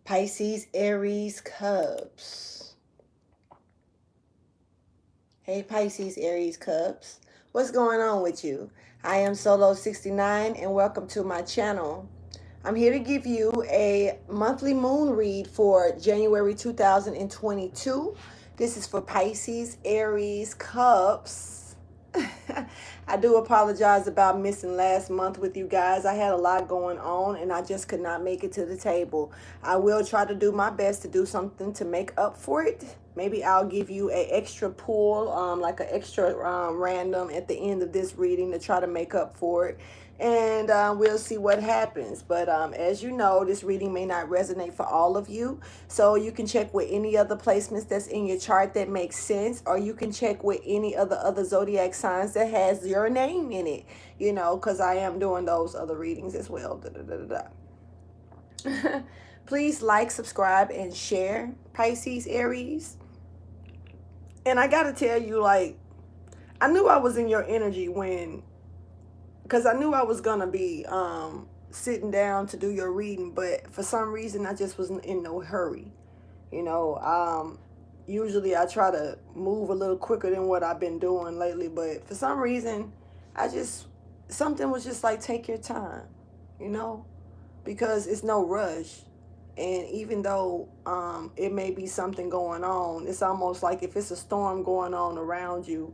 Pisces Aries Cusp. Hey Pisces Aries Cusp. What's going on with you? I am Solo69 and welcome to my channel. I'm here to give you a monthly moon read for January 2022. This is for Pisces Aries Cusp. I do apologize about missing last month with you guys. I had a lot going on and I just could not make it to the table. I will try to do my best to do something to make up for it. Maybe I'll give you an extra pull, like an extra random at the end of this reading to try to make up for it. And we'll see what happens. But as you know, this reading may not resonate for all of you. So you can check with any other placements that's in your chart that makes sense. Or you can check with any other zodiac signs that has your name in it. You know, because I am doing those other readings as well. Please like, subscribe, and share, Pisces Aries. And I got to tell you, like, I knew I was in your energy because I knew I was going to be sitting down to do your reading, but for some reason I just wasn't in no hurry. You know, usually I try to move a little quicker than what I've been doing lately, but for some reason something was just like, take your time, you know, because it's no rush. And even though it may be something going on, it's almost like if it's a storm going on around you,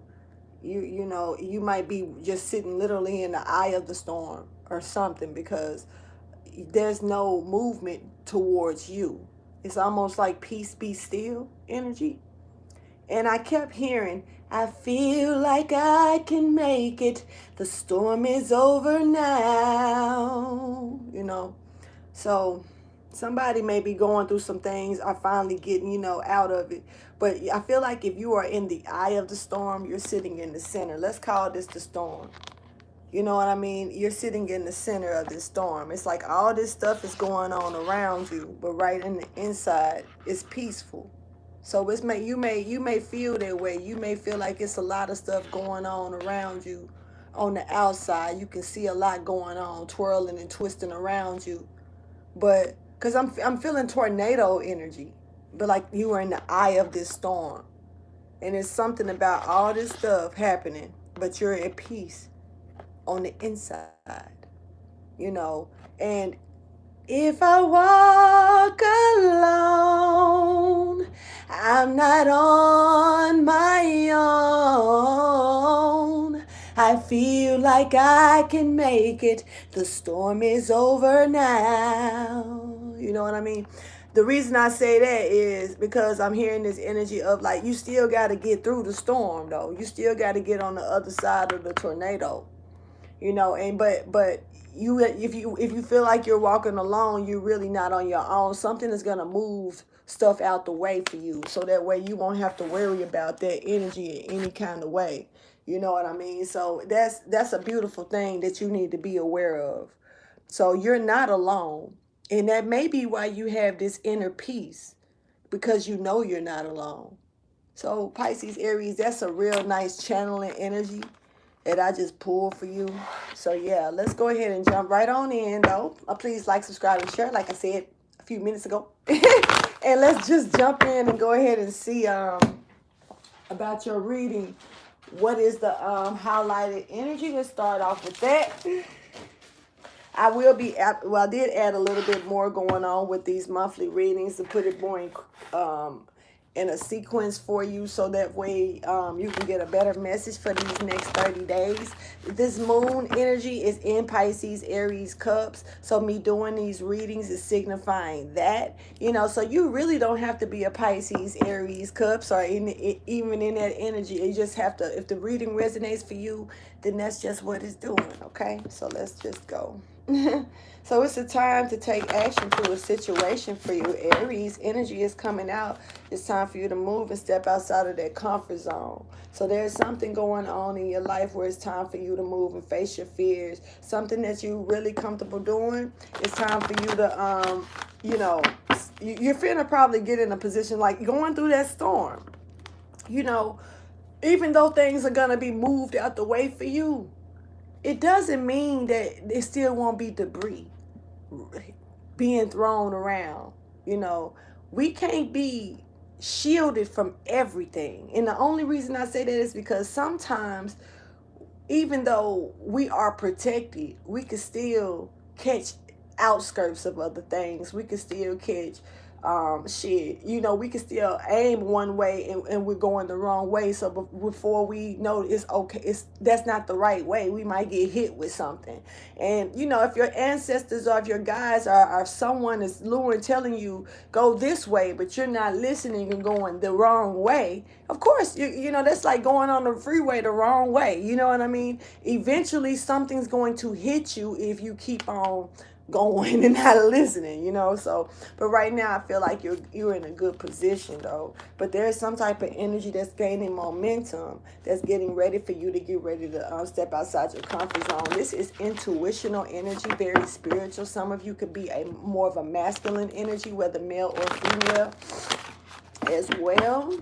you know, you might be just sitting literally in the eye of the storm or something, because there's no movement towards you. It's almost like peace be still energy. And I kept hearing, I feel like I can make it. The storm is over now. You know, so somebody may be going through some things, are finally getting, you know, out of it. But I feel like if you are in the eye of the storm, you're sitting in the center. Let's call this the storm. You know what I mean? You're sitting in the center of this storm. It's like all this stuff is going on around you, but right in the inside, it's peaceful. So it's you may feel that way. You may feel like it's a lot of stuff going on around you. On the outside, you can see a lot going on, twirling and twisting around you. But because I'm feeling tornado energy, but like you are in the eye of this storm, and it's something about all this stuff happening, but you're at peace on the inside, you know. And if I walk alone, I'm not on my own. I feel like I can make it. The storm is over now. You know what I mean? The reason I say that is because I'm hearing this energy of like, you still got to get through the storm though. You still got to get on the other side of the tornado. You know, and but you, if you feel like you're walking alone, you're really not on your own. Something is going to move stuff out the way for you, so that way you won't have to worry about that energy in any kind of way. You know what I mean? So that's a beautiful thing that you need to be aware of. So you're not alone. And that may be why you have this inner peace, because you know you're not alone. So Pisces Aries, that's a real nice channeling energy that I just pulled for you. So yeah, let's go ahead and jump right on in though. Please like, subscribe, and share, like I said a few minutes ago. And let's just jump in and go ahead and see about your reading. What is the highlighted energy? Let's start off with that. I did add a little bit more going on with these monthly readings to put it more in a sequence for you, so that way you can get a better message for these next 30 days. This moon energy is in Pisces Aries Cusp, so me doing these readings is signifying that, you know, so you really don't have to be a Pisces Aries Cusp or even in that energy. You just have to, if the reading resonates for you, then that's just what it's doing. Okay, so let's just go. So it's a time to take action to a situation for you. Aries energy is coming out. It's time for you to move and step outside of that comfort zone. So there's something going on in your life where it's time for you to move and face your fears. Something that you're really comfortable doing. It's time for you to, you know, you're finna probably get in a position like going through that storm. You know, even though things are going to be moved out the way for you, it doesn't mean that there still won't be debris being thrown around. You know, we can't be shielded from everything. And the only reason I say that is because sometimes, even though we are protected, we can still catch outskirts of other things. We can still catch shit. You know, we can still aim one way and we're going the wrong way. So before we know it's okay, that's not the right way. We might get hit with something. And you know, if your ancestors or if your guides are someone is luring, telling you go this way, but you're not listening and going the wrong way, of course, you know, that's like going on the freeway the wrong way. You know what I mean? Eventually, something's going to hit you if you keep on going and not listening, you know. So, but right now I feel like you're in a good position though. But there's some type of energy that's gaining momentum, that's getting ready for you to get ready to step outside your comfort zone. This is intuitional energy, very spiritual. Some of you could be a more of a masculine energy, whether male or female as well.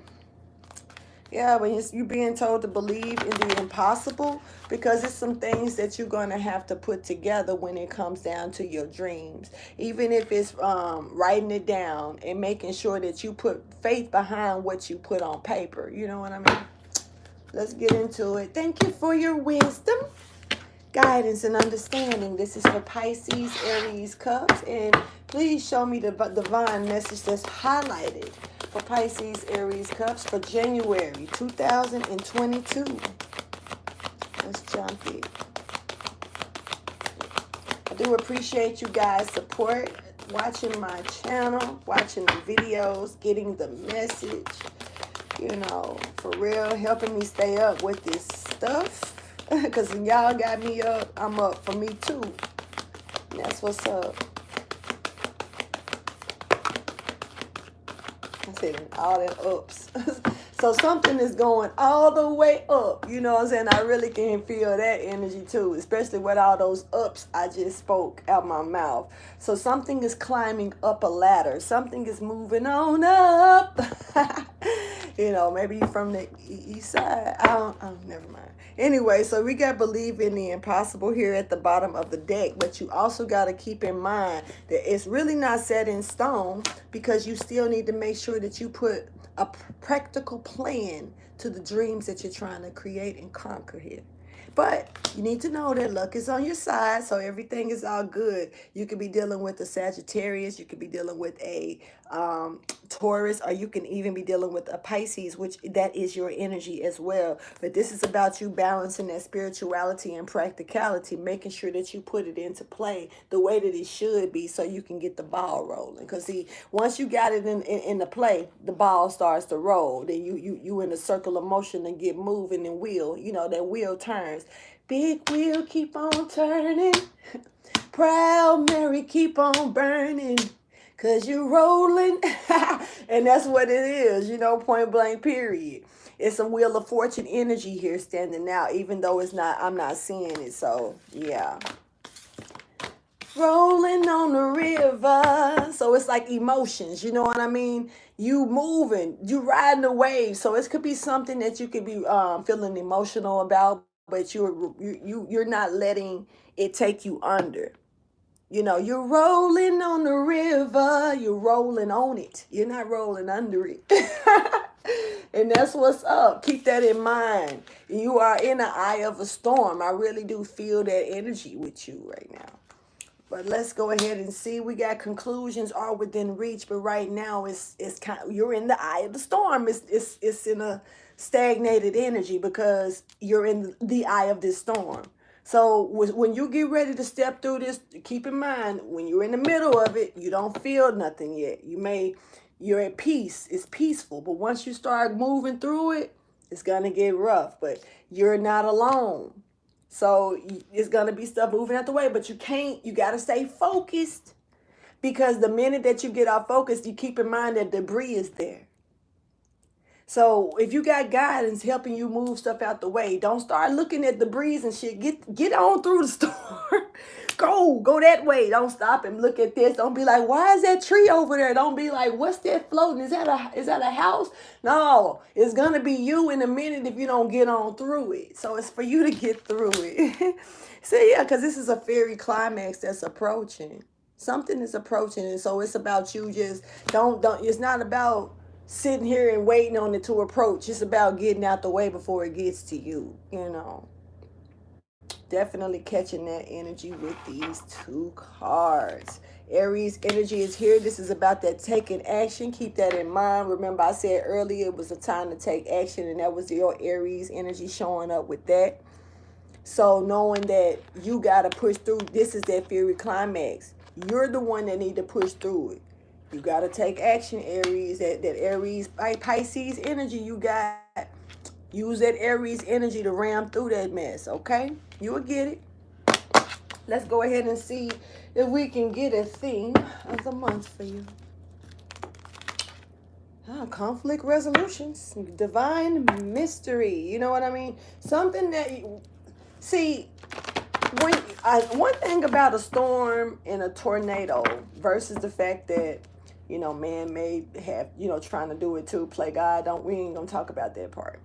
Yeah, but you're being told to believe in the impossible, because it's some things that you're going to have to put together when it comes down to your dreams. Even if it's writing it down and making sure that you put faith behind what you put on paper. You know what I mean? Let's get into it. Thank you for your wisdom, guidance, and understanding. This is for Pisces Aries Cusp. And please show me the divine message that's highlighted for Pisces Aries Cusp for January 2022. Let's jump in. I do appreciate you guys' support, watching my channel, watching the videos, getting the message, you know, for real, helping me stay up with this stuff. Because when y'all got me up, I'm up for me too. And that's what's up. I said all that ups. So something is going all the way up. You know what I'm saying? I really can feel that energy too, especially with all those ups I just spoke out my mouth. So something is climbing up a ladder. Something is moving on up. You know, maybe you're from the east side. Never mind. Anyway, so we got believe in the impossible here at the bottom of the deck. But you also got to keep in mind that it's really not set in stone, because you still need to make sure that you put a practical plan to the dreams that you're trying to create and conquer here. But you need to know that luck is on your side, so everything is all good. You could be dealing with a Sagittarius, you could be dealing with a Taurus, or you can even be dealing with a Pisces, which that is your energy as well. But this is about you balancing that spirituality and practicality, making sure that you put it into play the way that it should be, so you can get the ball rolling. Because see, once you got it in the play, the ball starts to roll. Then you in a circle of motion and get moving, and wheel, you know, that wheel turns. Big wheel keep on turning, Proud Mary keep on burning, 'cause you're rolling. And that's what it is, you know, point blank period. It's some Wheel of Fortune energy here standing out, even though it's not, I'm not seeing it. So yeah, rolling on the river. So it's like emotions, you know what I mean? You moving, you riding the wave. So it could be something that you could be feeling emotional about, but you're not letting it take you under. You know, you're rolling on the river, you're rolling on it. You're not rolling under it. And that's what's up. Keep that in mind. You are in the eye of a storm. I really do feel that energy with you right now. But let's go ahead and see. We got conclusions are within reach, but right now it's kind of, you're in the eye of the storm. It's in a stagnated energy because you're in the eye of this storm. So when you get ready to step through this, keep in mind, when you're in the middle of it, you don't feel nothing yet. You're at peace. It's peaceful. But once you start moving through it, it's going to get rough. But you're not alone. So it's going to be stuff moving out the way. But you got to stay focused. Because the minute that you get off focus, you keep in mind that debris is there. So if you got guidance helping you move stuff out the way, don't start looking at the breeze and shit. Get on through the storm. Go that way. Don't stop and look at this. Don't be like, why is that tree over there? Don't be like, what's that floating? Is that a house? No, it's gonna be you in a minute if you don't get on through it. So it's for you to get through it. So yeah, because this is a fairy climax that's approaching. Something is approaching, and so it's about you just don't. It's not about sitting here and waiting on it to approach. It's about getting out the way before it gets to you. You know, definitely catching that energy with these two cards. Aries energy is here. This is about that taking action. Keep that in mind. Remember, I said earlier it was a time to take action, and that was your Aries energy showing up with that. So knowing that you got to push through, this is that fiery climax. You're the one that need to push through it. You got to take action, Aries. That Aries, Pisces energy, you got. Use that Aries energy to ram through that mess, okay? You will get it. Let's go ahead and see if we can get a theme of the month for you. Conflict resolutions, divine mystery. You know what I mean? Something that see, one thing about a storm and a tornado versus the fact that, you know, man may have, you know, trying to do it too, play God, we ain't gonna talk about that part.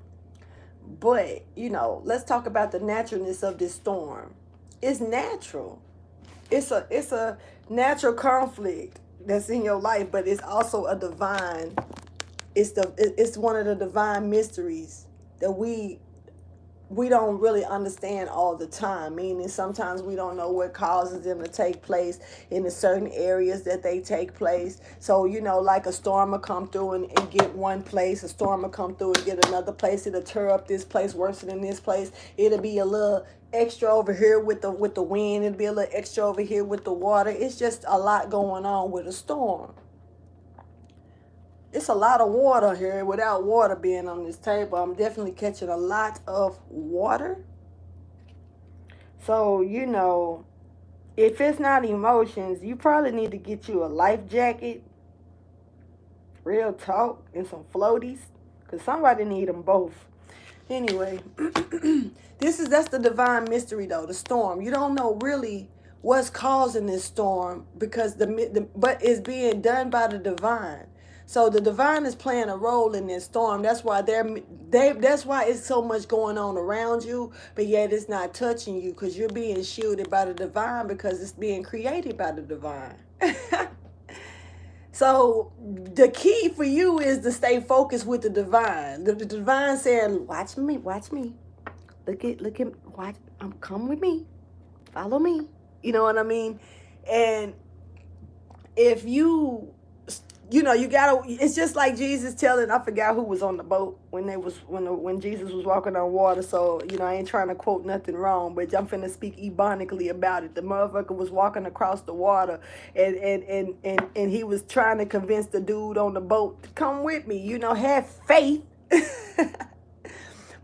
But, you know, let's talk about the naturalness of this storm. It's natural. It's a natural conflict that's in your life, but it's also a divine, it's one of the divine mysteries that we don't really understand all the time, meaning sometimes we don't know what causes them to take place in the certain areas that they take place. So, you know, like a storm will come through and get one place, a storm will come through and get another place. It'll tear up this place worse than this place. It'll be a little extra over here with the wind. It'll be a little extra over here with the water. It's just a lot going on with a storm. It's a lot of water here without water being on this table. I'm definitely catching a lot of water. So, you know, if it's not emotions, you probably need to get you a life jacket, real talk, and some floaties. Because somebody need them both. Anyway, that's the divine mystery though, the storm. You don't know really what's causing this storm because but it's being done by the divine. So the divine is playing a role in this storm. That's why that's why it's so much going on around you, but yet it's not touching you because you're being shielded by the divine because it's being created by the divine. So the key for you is to stay focused with the divine. The divine saying, watch me. Look at, watch, come with me. Follow me. You know what I mean? And if you know, you gotta, it's just like Jesus telling, I forgot who was on the boat when Jesus was walking on water. So, you know, I ain't trying to quote nothing wrong, but I'm finna speak ebonically about it. The motherfucker was walking across the water and he was trying to convince the dude on the boat to come with me, you know, have faith,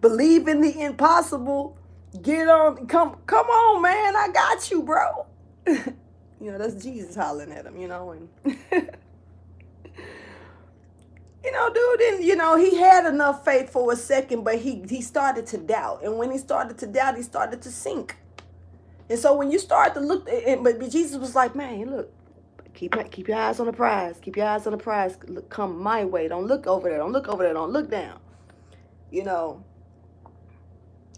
believe in the impossible, get on, come on, man, I got you, bro. You know, that's Jesus hollering at him, you know, and you know, dude, and you know, he had enough faith for a second, but he started to doubt. And when he started to doubt, he started to sink. And so when you start to look, but Jesus was like, man, look, keep your eyes on the prize. Keep your eyes on the prize. Look, come my way. Don't look over there. Don't look over there. Don't look down. You know.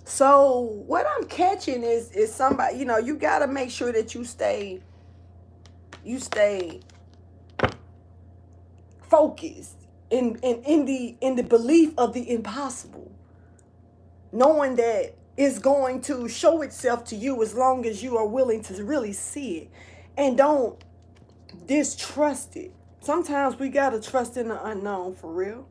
So what I'm catching is somebody, you know, you got to make sure that you stay focused. In the belief of the impossible, knowing that it's going to show itself to you as long as you are willing to really see it, and don't distrust it. Sometimes we gotta trust in the unknown for real.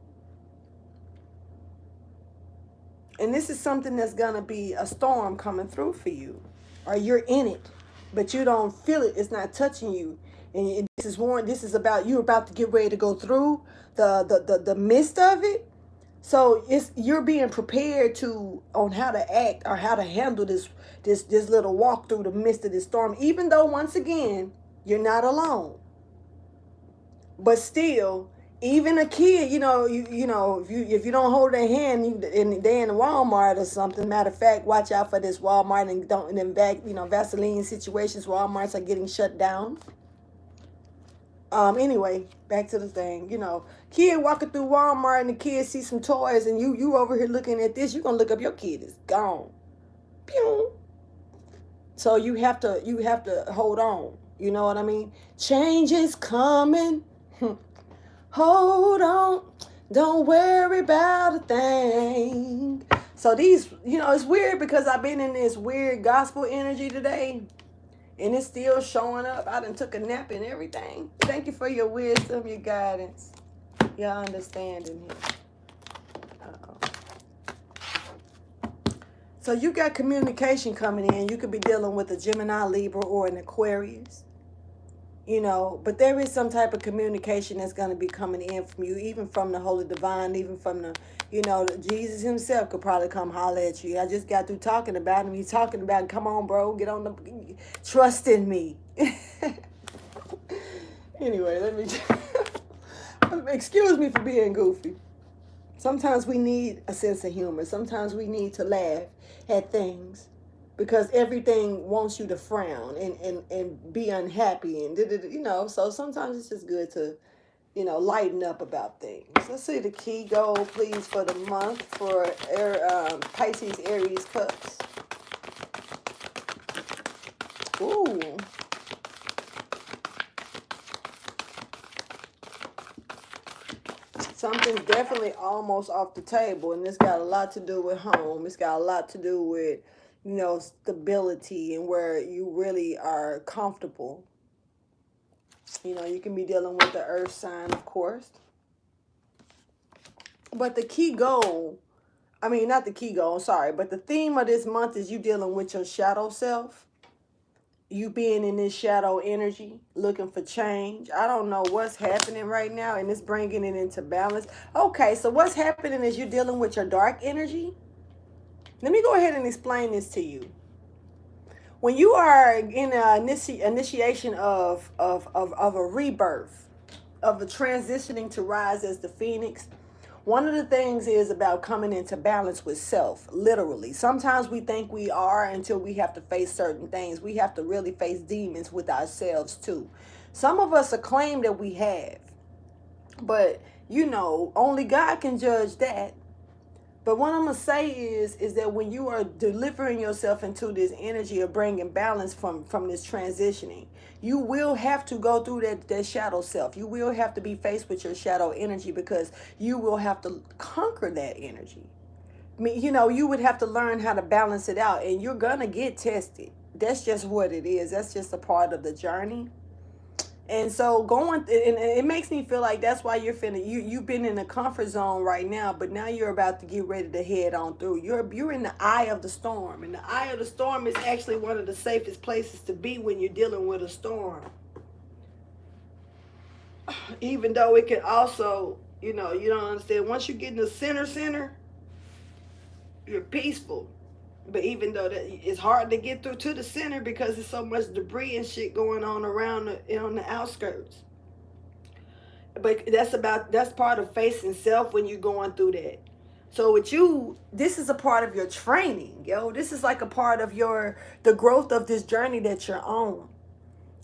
And this is something that's gonna be a storm coming through for you, or you're in it, but you don't feel it. It's not touching you. And this is about you're about to get ready to go through the midst of it. So you're being prepared on how to act or how to handle this little walk through the midst of this storm, even though once again you're not alone. But still, even a kid, you know, if you don't hold their hand they're in Walmart or something. Matter of fact, watch out for this Walmart and in fact, you know, Vaseline situations. Walmarts are getting shut down. Anyway, back to the thing, you know, kid walking through Walmart and the kid see some toys and you over here looking at this, you're going to look up, your kid is gone. Pew. So you have to hold on. You know what I mean? Change is coming. Hold on. Don't worry about a thing. So these, it's weird because I've been in this weird gospel energy today, and it's still showing up. I done took a nap and everything. Thank you for your wisdom, your guidance, your understanding here. So you got communication coming in. You could be dealing with a Gemini, Libra, or an Aquarius. But there is some type of communication that's going to be coming in from you, even from the Holy Divine, even from the, Jesus himself could probably come holler at you. I just got through talking about him. He's talking about, come on, bro, get on trust in me. Anyway, let me excuse me for being goofy. Sometimes we need a sense of humor. Sometimes we need to laugh at things, because everything wants you to frown and be unhappy and so sometimes it's just good to lighten up about things. Let's see the key goal, please, for the month for Pisces Aries Cusp. Ooh. Something's definitely almost off the table, and it's got a lot to do with home. It's got a lot to do with stability and where you really are comfortable. You can be dealing with the earth sign, of course. But the key goal, not the key goal, sorry, but the theme of this month is you dealing with your shadow self. You being in this shadow energy, looking for change. I don't know what's happening right now, and it's bringing it into balance. Okay, so what's happening is you're dealing with your dark energy. Let me go ahead and explain this to you. When you are in an initiation of a rebirth, of a transitioning to rise as the phoenix, one of the things is about coming into balance with self, literally. Sometimes we think we are until we have to face certain things. We have to really face demons with ourselves too. Some of us claim that we have, but only God can judge that. But what I'm going to say is that when you are delivering yourself into this energy of bringing balance from this transitioning, you will have to go through that shadow self. You will have to be faced with your shadow energy, because you will have to conquer that energy. You would have to learn how to balance it out, and you're going to get tested. That's just what it is. That's just a part of the journey. And so and it makes me feel like that's why you've been in a comfort zone right now, but now you're about to get ready to head on through. You're in the eye of the storm, and the eye of the storm is actually one of the safest places to be when you're dealing with a storm. Even though it can also, you don't understand. Once you get in the center, you're peaceful. But even though it's hard to get through to the center because there's so much debris and shit going on around on the outskirts. But that's part of facing self when you're going through that. So with you, this is a part of your training, yo. This is like a part of the growth of this journey that you're on.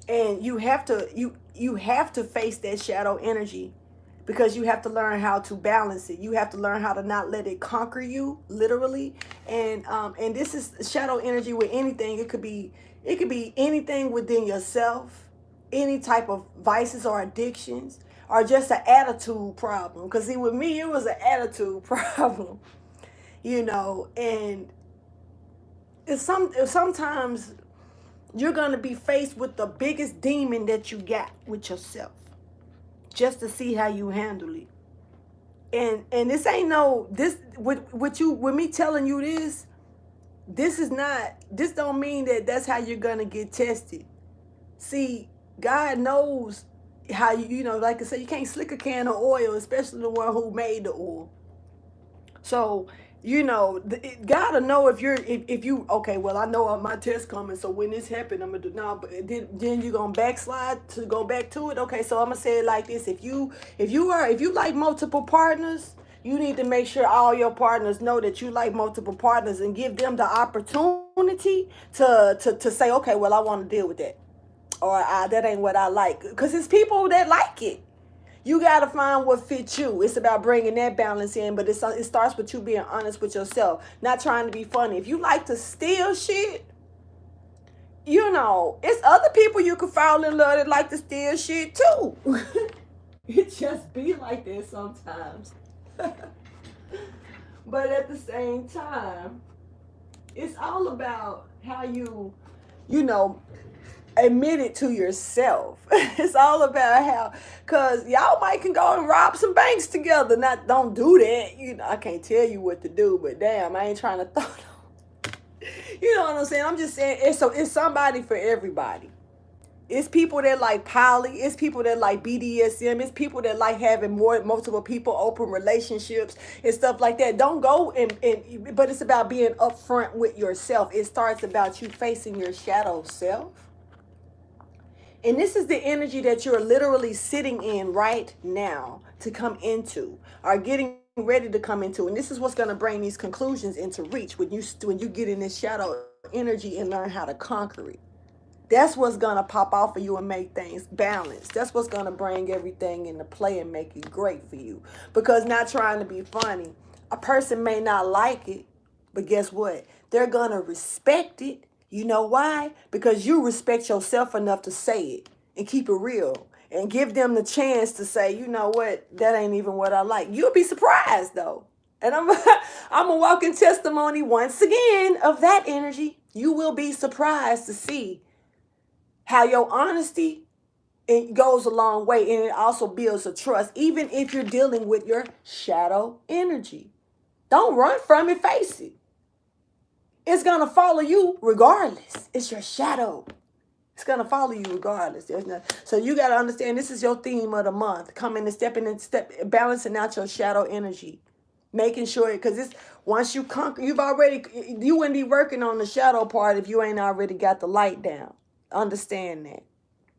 And you have to face that shadow energy, because you have to learn how to balance it. You have to learn how to not let it conquer you, literally. And this is shadow energy with anything. It could be anything within yourself, any type of vices or addictions, or just an attitude problem. Because see, with me, it was an attitude problem, and sometimes you're going to be faced with the biggest demon that you got with yourself, just to see how you handle it. And this ain't with me telling you this don't mean that's how you're gonna get tested. See, God knows how like I said, you can't slick a can of oil, especially the one who made the oil. So gotta know if you okay. Well, I know my test coming, so when this happened, I'm gonna do now. But then you gonna backslide to go back to it. Okay, so I'm gonna say it like this: if you like multiple partners, you need to make sure all your partners know that you like multiple partners, and give them the opportunity to say, okay, well, I want to deal with that, or that ain't what I like, because it's people that like it. You got to find what fits you. It's about bringing that balance in, but it starts with you being honest with yourself, not trying to be funny. If you like to steal shit, you know, it's other people you can fall in love that like to steal shit too. It just be like that sometimes. But at the same time, it's all about how you know, admit it to yourself. It's all about how, cause y'all might can go and rob some banks together. Not don't do that. You know, I can't tell you what to do, but damn, I ain't trying to throw. You know what I'm saying? I'm just saying it's somebody for everybody. It's people that like poly. It's people that like BDSM. It's people that like having multiple people, open relationships and stuff like that. Don't go but it's about being upfront with yourself. It starts about you facing your shadow self. And this is the energy that you're literally sitting in right now to come into, or getting ready to come into. And this is what's going to bring these conclusions into reach when you get in this shadow energy and learn how to conquer it. That's what's going to pop off for you and make things balanced. That's what's going to bring everything into play and make it great for you. Because not trying to be funny, a person may not like it, but guess what? They're going to respect it. You know why? Because you respect yourself enough to say it and keep it real and give them the chance to say, you know what, that ain't even what I like. You'll be surprised though. And I'm a walking testimony once again of that energy. You will be surprised to see how your honesty, it goes a long way, and it also builds a trust, even if you're dealing with your shadow energy. Don't run from it, face it. It's going to follow you regardless. It's your shadow. It's going to follow you regardless. So you got to understand, this is your theme of the month. Coming and balancing out your shadow energy. Making sure, because it's once you conquer, you wouldn't be working on the shadow part if you ain't already got the light down. Understand that.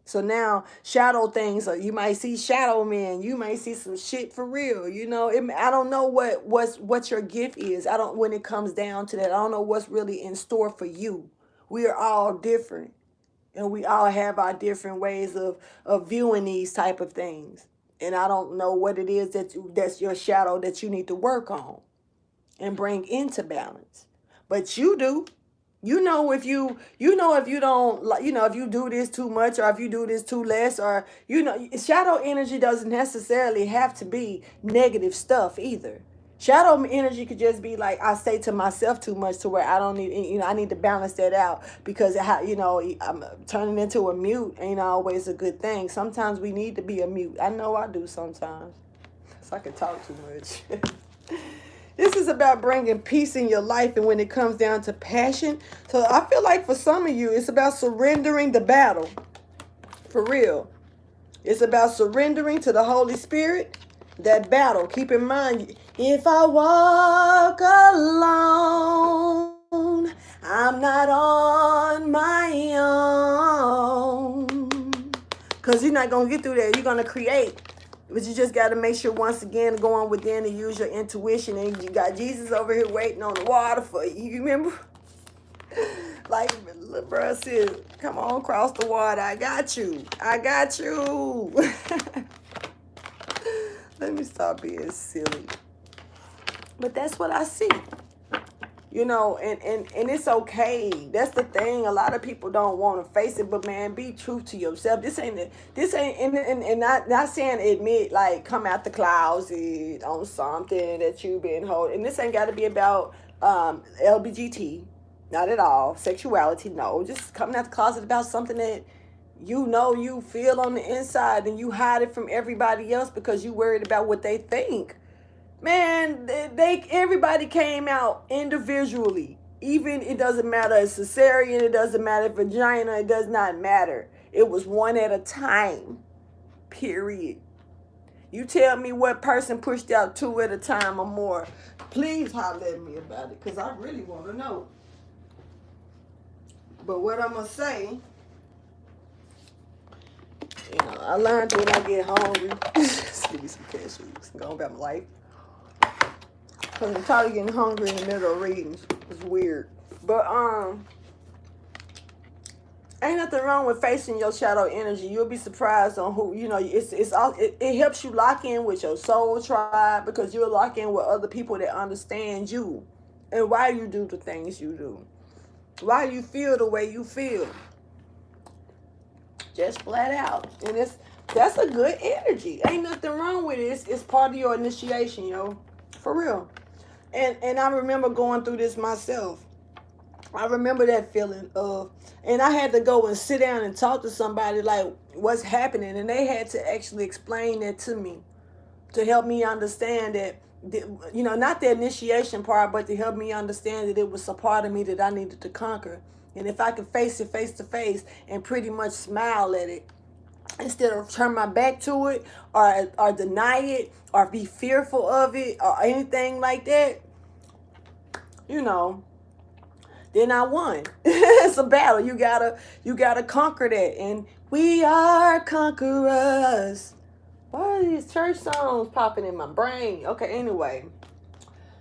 So now shadow things, you might see shadow men, you might see some shit for real. You know, I don't know what your gift is. When it comes down to that, I don't know what's really in store for you. We are all different, and we all have our different ways of viewing these type of things. And I don't know what it is that's your shadow that you need to work on and bring into balance. But you do. If you don't like, if you do this too much, or if you do this too less, or shadow energy doesn't necessarily have to be negative stuff either. Shadow energy could just be like, I say to myself too much to where I don't need, I need to balance that out, because I'm turning into a mute ain't always a good thing. Sometimes we need to be a mute. I know I do sometimes, so I can talk too much. This is about bringing peace in your life, and when it comes down to passion. So I feel like for some of you, it's about surrendering the battle. For real. It's about surrendering to the Holy Spirit, that battle. Keep in mind, if I walk alone, I'm not on my own. Because you're not going to get through that. You're going to create. But you just got to make sure, once again, go on within and use your intuition. And you got Jesus over here waiting on the water for you. You remember? Like little bro said, come on, cross the water. I got you. I got you. Let me stop being silly. But that's what I see. And it's okay. That's the thing. A lot of people don't want to face it, but man, be true to yourself. This ain't and not saying admit, like, come out the closet on something that you've been holding. And this ain't got to be about LBGT, not at all. Sexuality, no. Just coming out the closet about something that you feel on the inside, and you hide it from everybody else because you worried about what they think. Man, everybody came out individually. Even, it doesn't matter if cesarean, it doesn't matter if vagina, it does not matter. It was one at a time. Period. You tell me what person pushed out two at a time or more. Please holler at me about it, because I really want to know. But what I'm going to say, I learned when I get hungry. Just give me some cashews. Go about my life. Because I'm tired of getting hungry in the middle of readings. It's weird. But, ain't nothing wrong with facing your shadow energy. You'll be surprised on who, it helps you lock in with your soul tribe, because you'll lock in with other people that understand you and why you do the things you do. Why you feel the way you feel. Just flat out. And that's a good energy. Ain't nothing wrong with it. It's part of your initiation, yo. For real. And I remember going through this myself. I remember that feeling of, and I had to go and sit down and talk to somebody like what's happening, and they had to actually explain that to me to help me understand that, you know, not the initiation part, but to help me understand that it was a part of me that I needed to conquer. And if I could face it face to face and pretty much smile at it, instead of turn my back to it or deny it or be fearful of it or anything like that, you know, then I won. It's a battle. You gotta conquer that. And we are conquerors. Why are these church songs popping in my brain? Okay, anyway.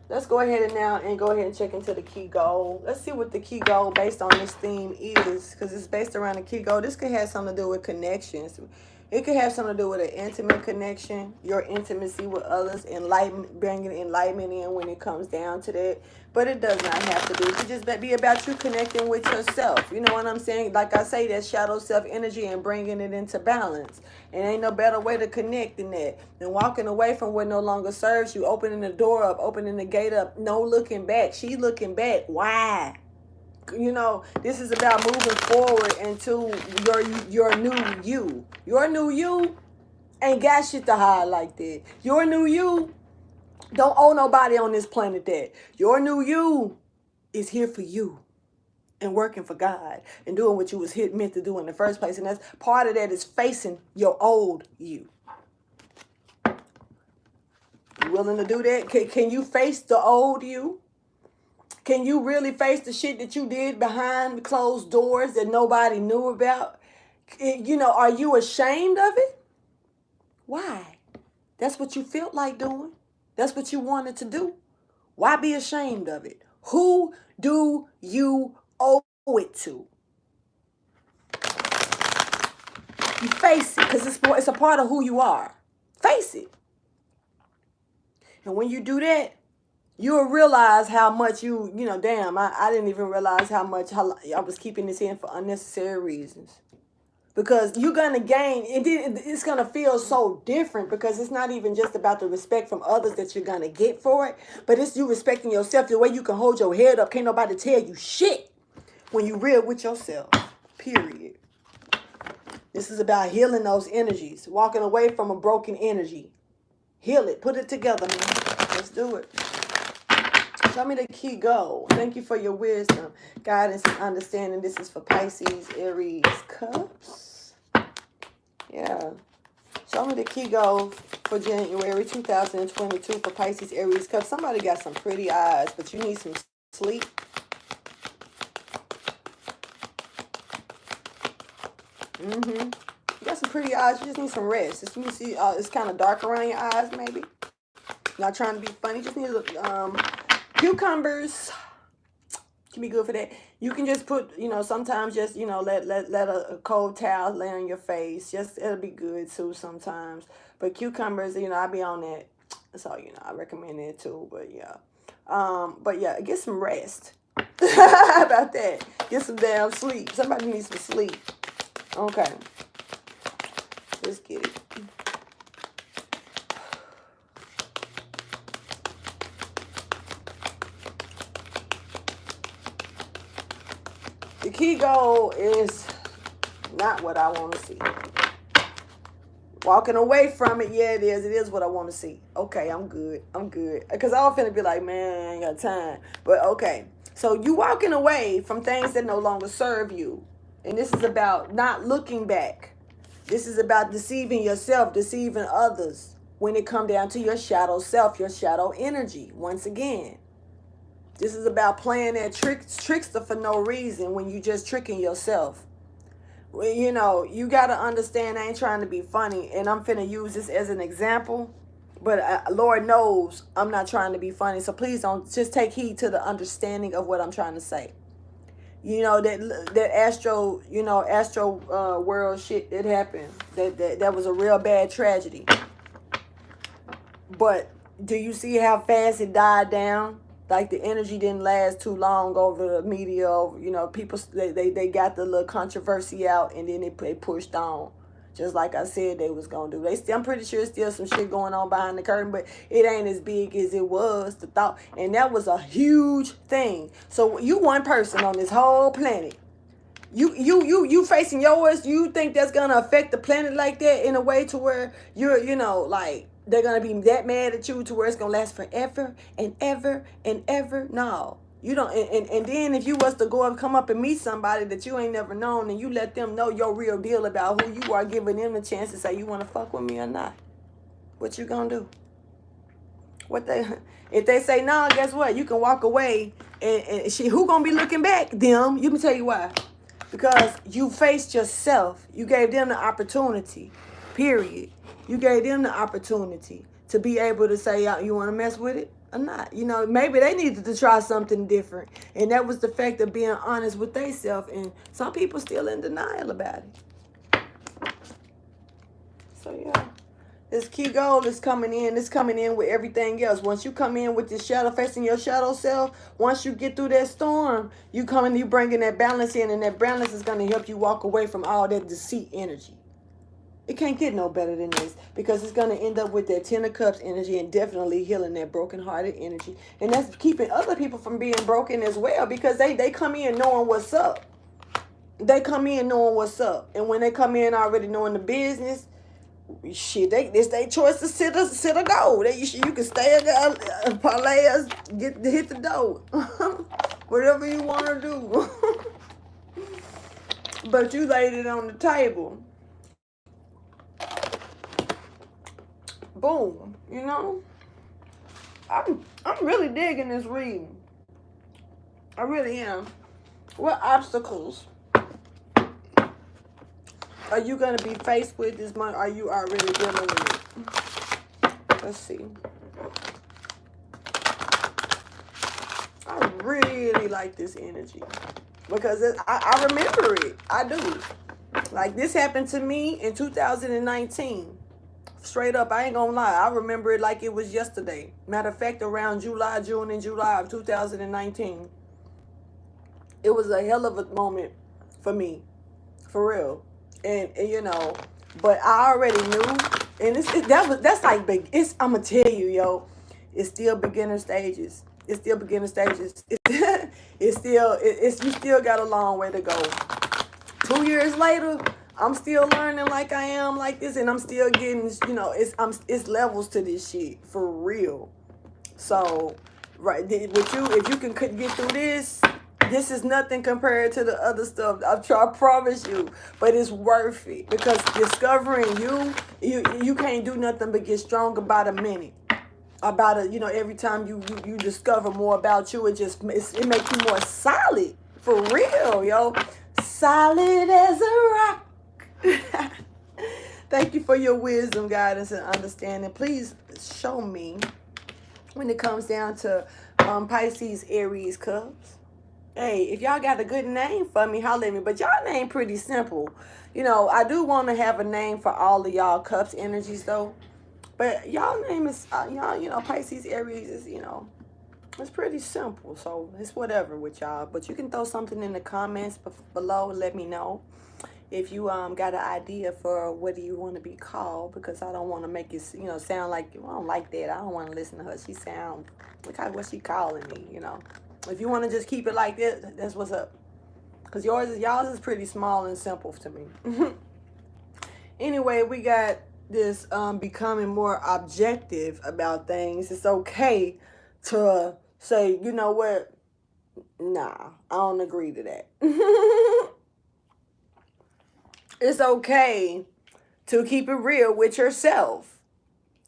Let's go ahead and check into the key goal. Let's see what the key goal based on this theme is. Because it's based around the key goal. This could have something to do with connections. It could have something to do with an intimate connection, your intimacy with others, bringing enlightenment in when it comes down to that. But it does not have to be. It could just be about you connecting with yourself. You know what I'm saying? Like I say, that shadow self energy and bringing it into balance. And ain't no better way to connect than that. Than walking away from what no longer serves you, opening the door up, opening the gate up, no looking back. She's looking back. Why? You know, this is about moving forward into your new you. Your new you ain't got shit to hide like that. Your new you don't owe nobody on this planet that. Your new you is here for you and working for God and doing what you was meant to do in the first place. And that's part of that is facing your old you. You willing to do that? Can you face the old you? Can you really face the shit that you did behind closed doors that nobody knew about? You know, are you ashamed of it? Why? That's what you felt like doing. That's what you wanted to do. Why be ashamed of it? Who do you owe it to? You face it because it's a part of who you are. Face it. And when you do that, you'll realize how much you know, damn, I didn't even realize how I was keeping this in for unnecessary reasons. Because you're going to gain, it's going to feel so different because it's not even just about the respect from others that you're going to get for it, but it's you respecting yourself, the way you can hold your head up. Can't nobody tell you shit when you real with yourself, period. This is about healing those energies, walking away from a broken energy. Heal it, put it together, man. Let's do it. Show me the key goal. Thank you for your wisdom, guidance, and understanding. This is for Pisces Aries Cusp. Yeah. Show me the key goal for January 2022 for Pisces Aries Cusp. Somebody got some pretty eyes, but you need some sleep. You got some pretty eyes. You just need some rest. You can see it's kind of dark around your eyes, maybe. Not trying to be funny. Just need a look. Cucumbers can be good for that. You can just put, you know, sometimes just, you know, let a cold towel lay on your face. Just, it'll be good too sometimes. But cucumbers, you know, I be on that. So, you know, I recommend it too. But yeah, get some rest. How about that? Get some damn sleep. Somebody needs some sleep. Okay. Let's get it. The key goal is not what I want to see. Walking away from it, yeah, it is. It is what I want to see. Okay, I'm good. Because I'm finna be like, man, I ain't got time. But okay. So you walking away from things that no longer serve you. And this is about not looking back. This is about deceiving yourself, deceiving others. When it come down to your shadow self, your shadow energy, once again. This is about playing that trickster for no reason when you just tricking yourself. Well, you know, you got to understand, I ain't trying to be funny, and I'm finna use this as an example, but Lord knows I'm not trying to be funny, so please don't, just take heed to the understanding of what I'm trying to say. You know, that astro world shit that happened, that was a real bad tragedy. But do you see how fast it died down? like the energy didn't last too long over the media. You know, people, they got the little controversy out, and then they pushed on. Just like I said they was going to do. I'm pretty sure still some shit going on behind the curtain, but it ain't as big as it was, the thought. And that was a huge thing. So you one person on this whole planet. You facing yours, you think that's going to affect the planet like that in a way to where you're, you know, like, they're going to be that mad at you to where it's going to last forever and ever and ever? No. You don't, and then if you was to go and come up and meet somebody that you ain't never known, and you let them know your real deal about who you are, giving them the chance to say, you want to fuck with me or not? What you gonna do? If they say no, guess what? You can walk away, and who gonna be looking back? Them. You can tell you why. Because you faced yourself. You gave them the opportunity. Period. You gave them the opportunity to be able to say, you want to mess with it or not? You know, maybe they needed to try something different. And that was the fact of being honest with themselves. And some people still in denial about it. So, yeah. This key goal is coming in. It's coming in with everything else. Once you come in with this shadow, facing your shadow self, once you get through that storm, you come in, you bringing that balance in, and that balance is going to help you walk away from all that deceit energy. It can't get no better than this, because it's going to end up with that Ten of Cups energy and definitely healing that broken-hearted energy. And that's keeping other people from being broken as well, because they come in knowing what's up. They come in knowing what's up. And when they come in already knowing the business, shit, it's their choice to sit or go. You can stay at parlay us, hit the dough. Whatever you want to do. But you laid it on the table. Boom. You know? I'm really digging this reading. I really am. What obstacles are you going to be faced with this month? Are you already dealing with it? Let's see. I really like this energy. Because I remember it. I do. Like, this happened to me in 2019. Straight up, I ain't gonna lie. I remember it like it was yesterday. Matter of fact, around June and July of 2019. It was a hell of a moment for me. For real. And you know, but I already knew, and that's like big. I'm gonna tell you, yo, it's still beginner stages. It's still beginner stages. You still got a long way to go. 2 years later, I'm still learning like I am like this, and I'm still getting, you know, it's levels to this shit for real. So, right, with you, if you can get through this. This is nothing compared to the other stuff. I promise you. But it's worth it. Because discovering you can't do nothing but get stronger by the minute. You know, every time you discover more about you, it makes you more solid. For real, yo. Solid as a rock. Thank you for your wisdom, guidance, and understanding. Please show me when it comes down to Pisces Aries Cusp. Hey, if y'all got a good name for me, holler at me. But y'all name pretty simple. You know, I do want to have a name for all of y'all Cups energies, though. But y'all name is, you know, Pisces Aries is, you know, it's pretty simple. So it's whatever with y'all. But you can throw something in the comments below and let me know if you got an idea for what do you want to be called. Because I don't want to make it, you know, sound like, I don't like that. I don't want to listen to her. She sound, look at what she calling me, you know. If you want to just keep it like this, that's what's up. Because y'all is pretty small and simple to me. Anyway, we got this becoming more objective about things. It's okay to say, you know what? Nah, I don't agree to that. It's okay to keep it real with yourself.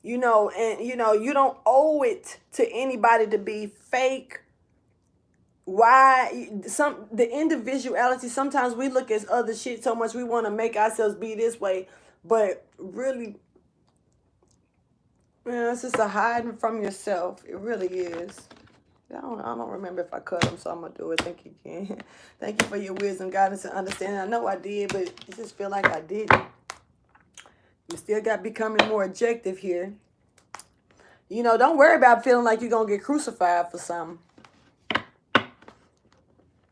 You know, and you know, you don't owe it to anybody to be fake. Why the individuality, sometimes we look at other shit so much we want to make ourselves be this way, but really, man, it's just a hiding from yourself. It really is. I don't remember if I cut them, so I'm gonna do it. Thank you again. Thank you for your wisdom, guidance, and understanding. I know I did, but it just feel like I didn't. You still got becoming more objective here. You know, don't worry about feeling like you're gonna get crucified for something.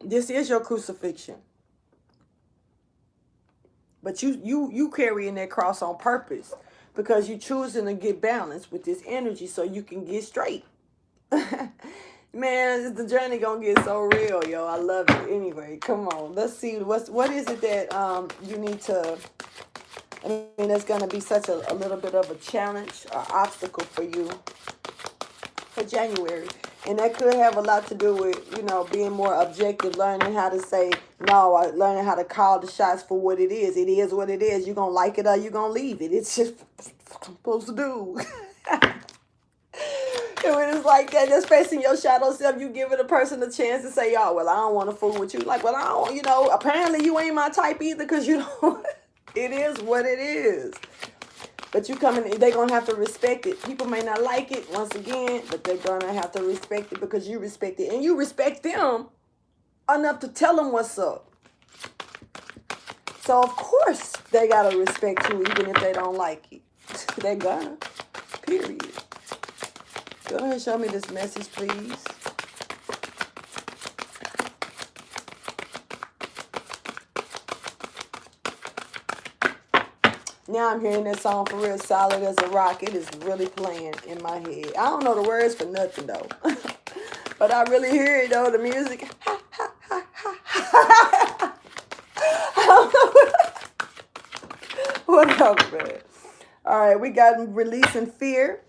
This is your crucifixion. But you carrying that cross on purpose because you choosing to get balanced with this energy so you can get straight. Man, the journey gonna get so real, yo. I love it. Anyway, come on. Let's see what is it that you need to. I mean, that's gonna be such a little bit of a challenge or obstacle for you for January. And that could have a lot to do with, being more objective, learning how to say no, or learning how to call the shots for what it is. It is what it is. You're going to like it or you're going to leave it. It's just what I'm supposed to do. And when it's like that, just facing your shadow self, you giving a person a chance to say, well, I don't want to fool with you. Like, well, I don't, apparently you ain't my type either because you don't. It is what it is. But you come in, they're going to have to respect it. People may not like it, once again, but they're going to have to respect it because you respect it. And you respect them enough to tell them what's up. So, of course, they got to respect you even if they don't like it. They're gonna. Period. Go ahead and show me this message, please. Now I'm hearing that song for real, Solid as a Rock. It is really playing in my head. I don't know the words for nothing, though. But I really hear it, though, the music. Whatever, man. All right, we got releasing fear.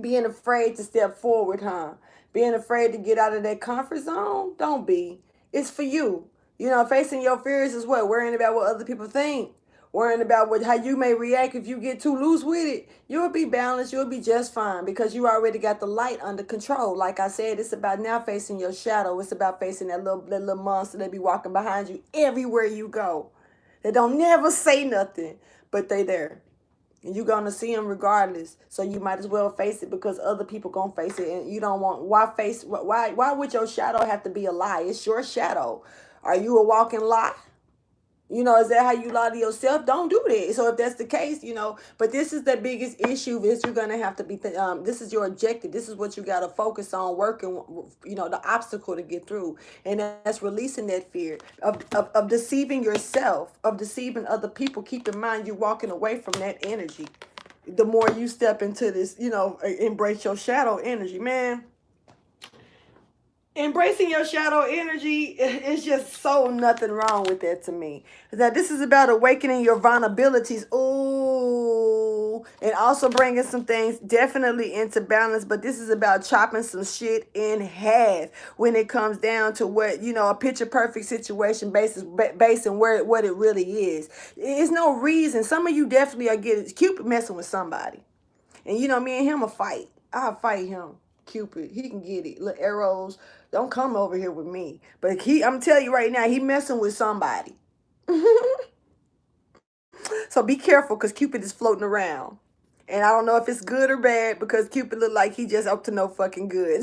Being afraid to step forward, huh? Being afraid to get out of that comfort zone? Don't be. It's for you. Facing your fears is what? Worrying about what other people think. Worrying about how you may react if you get too loose with it. You'll be balanced. You'll be just fine because you already got the light under control. Like I said, it's about now facing your shadow. It's about facing that little monster that be walking behind you everywhere you go. They don't never say nothing, but they there. And you're going to see them regardless. So you might as well face it because other people going to face it. And you don't want, why would your shadow have to be a lie? It's your shadow. Are you a walking lie? Is that how you lie to yourself? Don't do that. So if that's the case, but this is the biggest issue is you're going to have to be, this is your objective. This is what you got to focus on working, the obstacle to get through. And that's releasing that fear of deceiving yourself, of deceiving other people. Keep in mind, you're walking away from that energy. The more you step into this, embrace your shadow energy, man. Embracing your shadow energy is just so nothing wrong with that to me. That this is about awakening your vulnerabilities. Ooh. And also bringing some things definitely into balance. But this is about chopping some shit in half when it comes down to what, a picture perfect situation based on what it really is. There's no reason. Some of you definitely are getting Cupid messing with somebody. And me and him will fight. I'll fight him. Cupid, he can get it. Little arrows. Don't come over here with me. But I'm telling you right now, he messing with somebody. So be careful because Cupid is floating around. And I don't know if it's good or bad because Cupid look like he just up to no fucking good.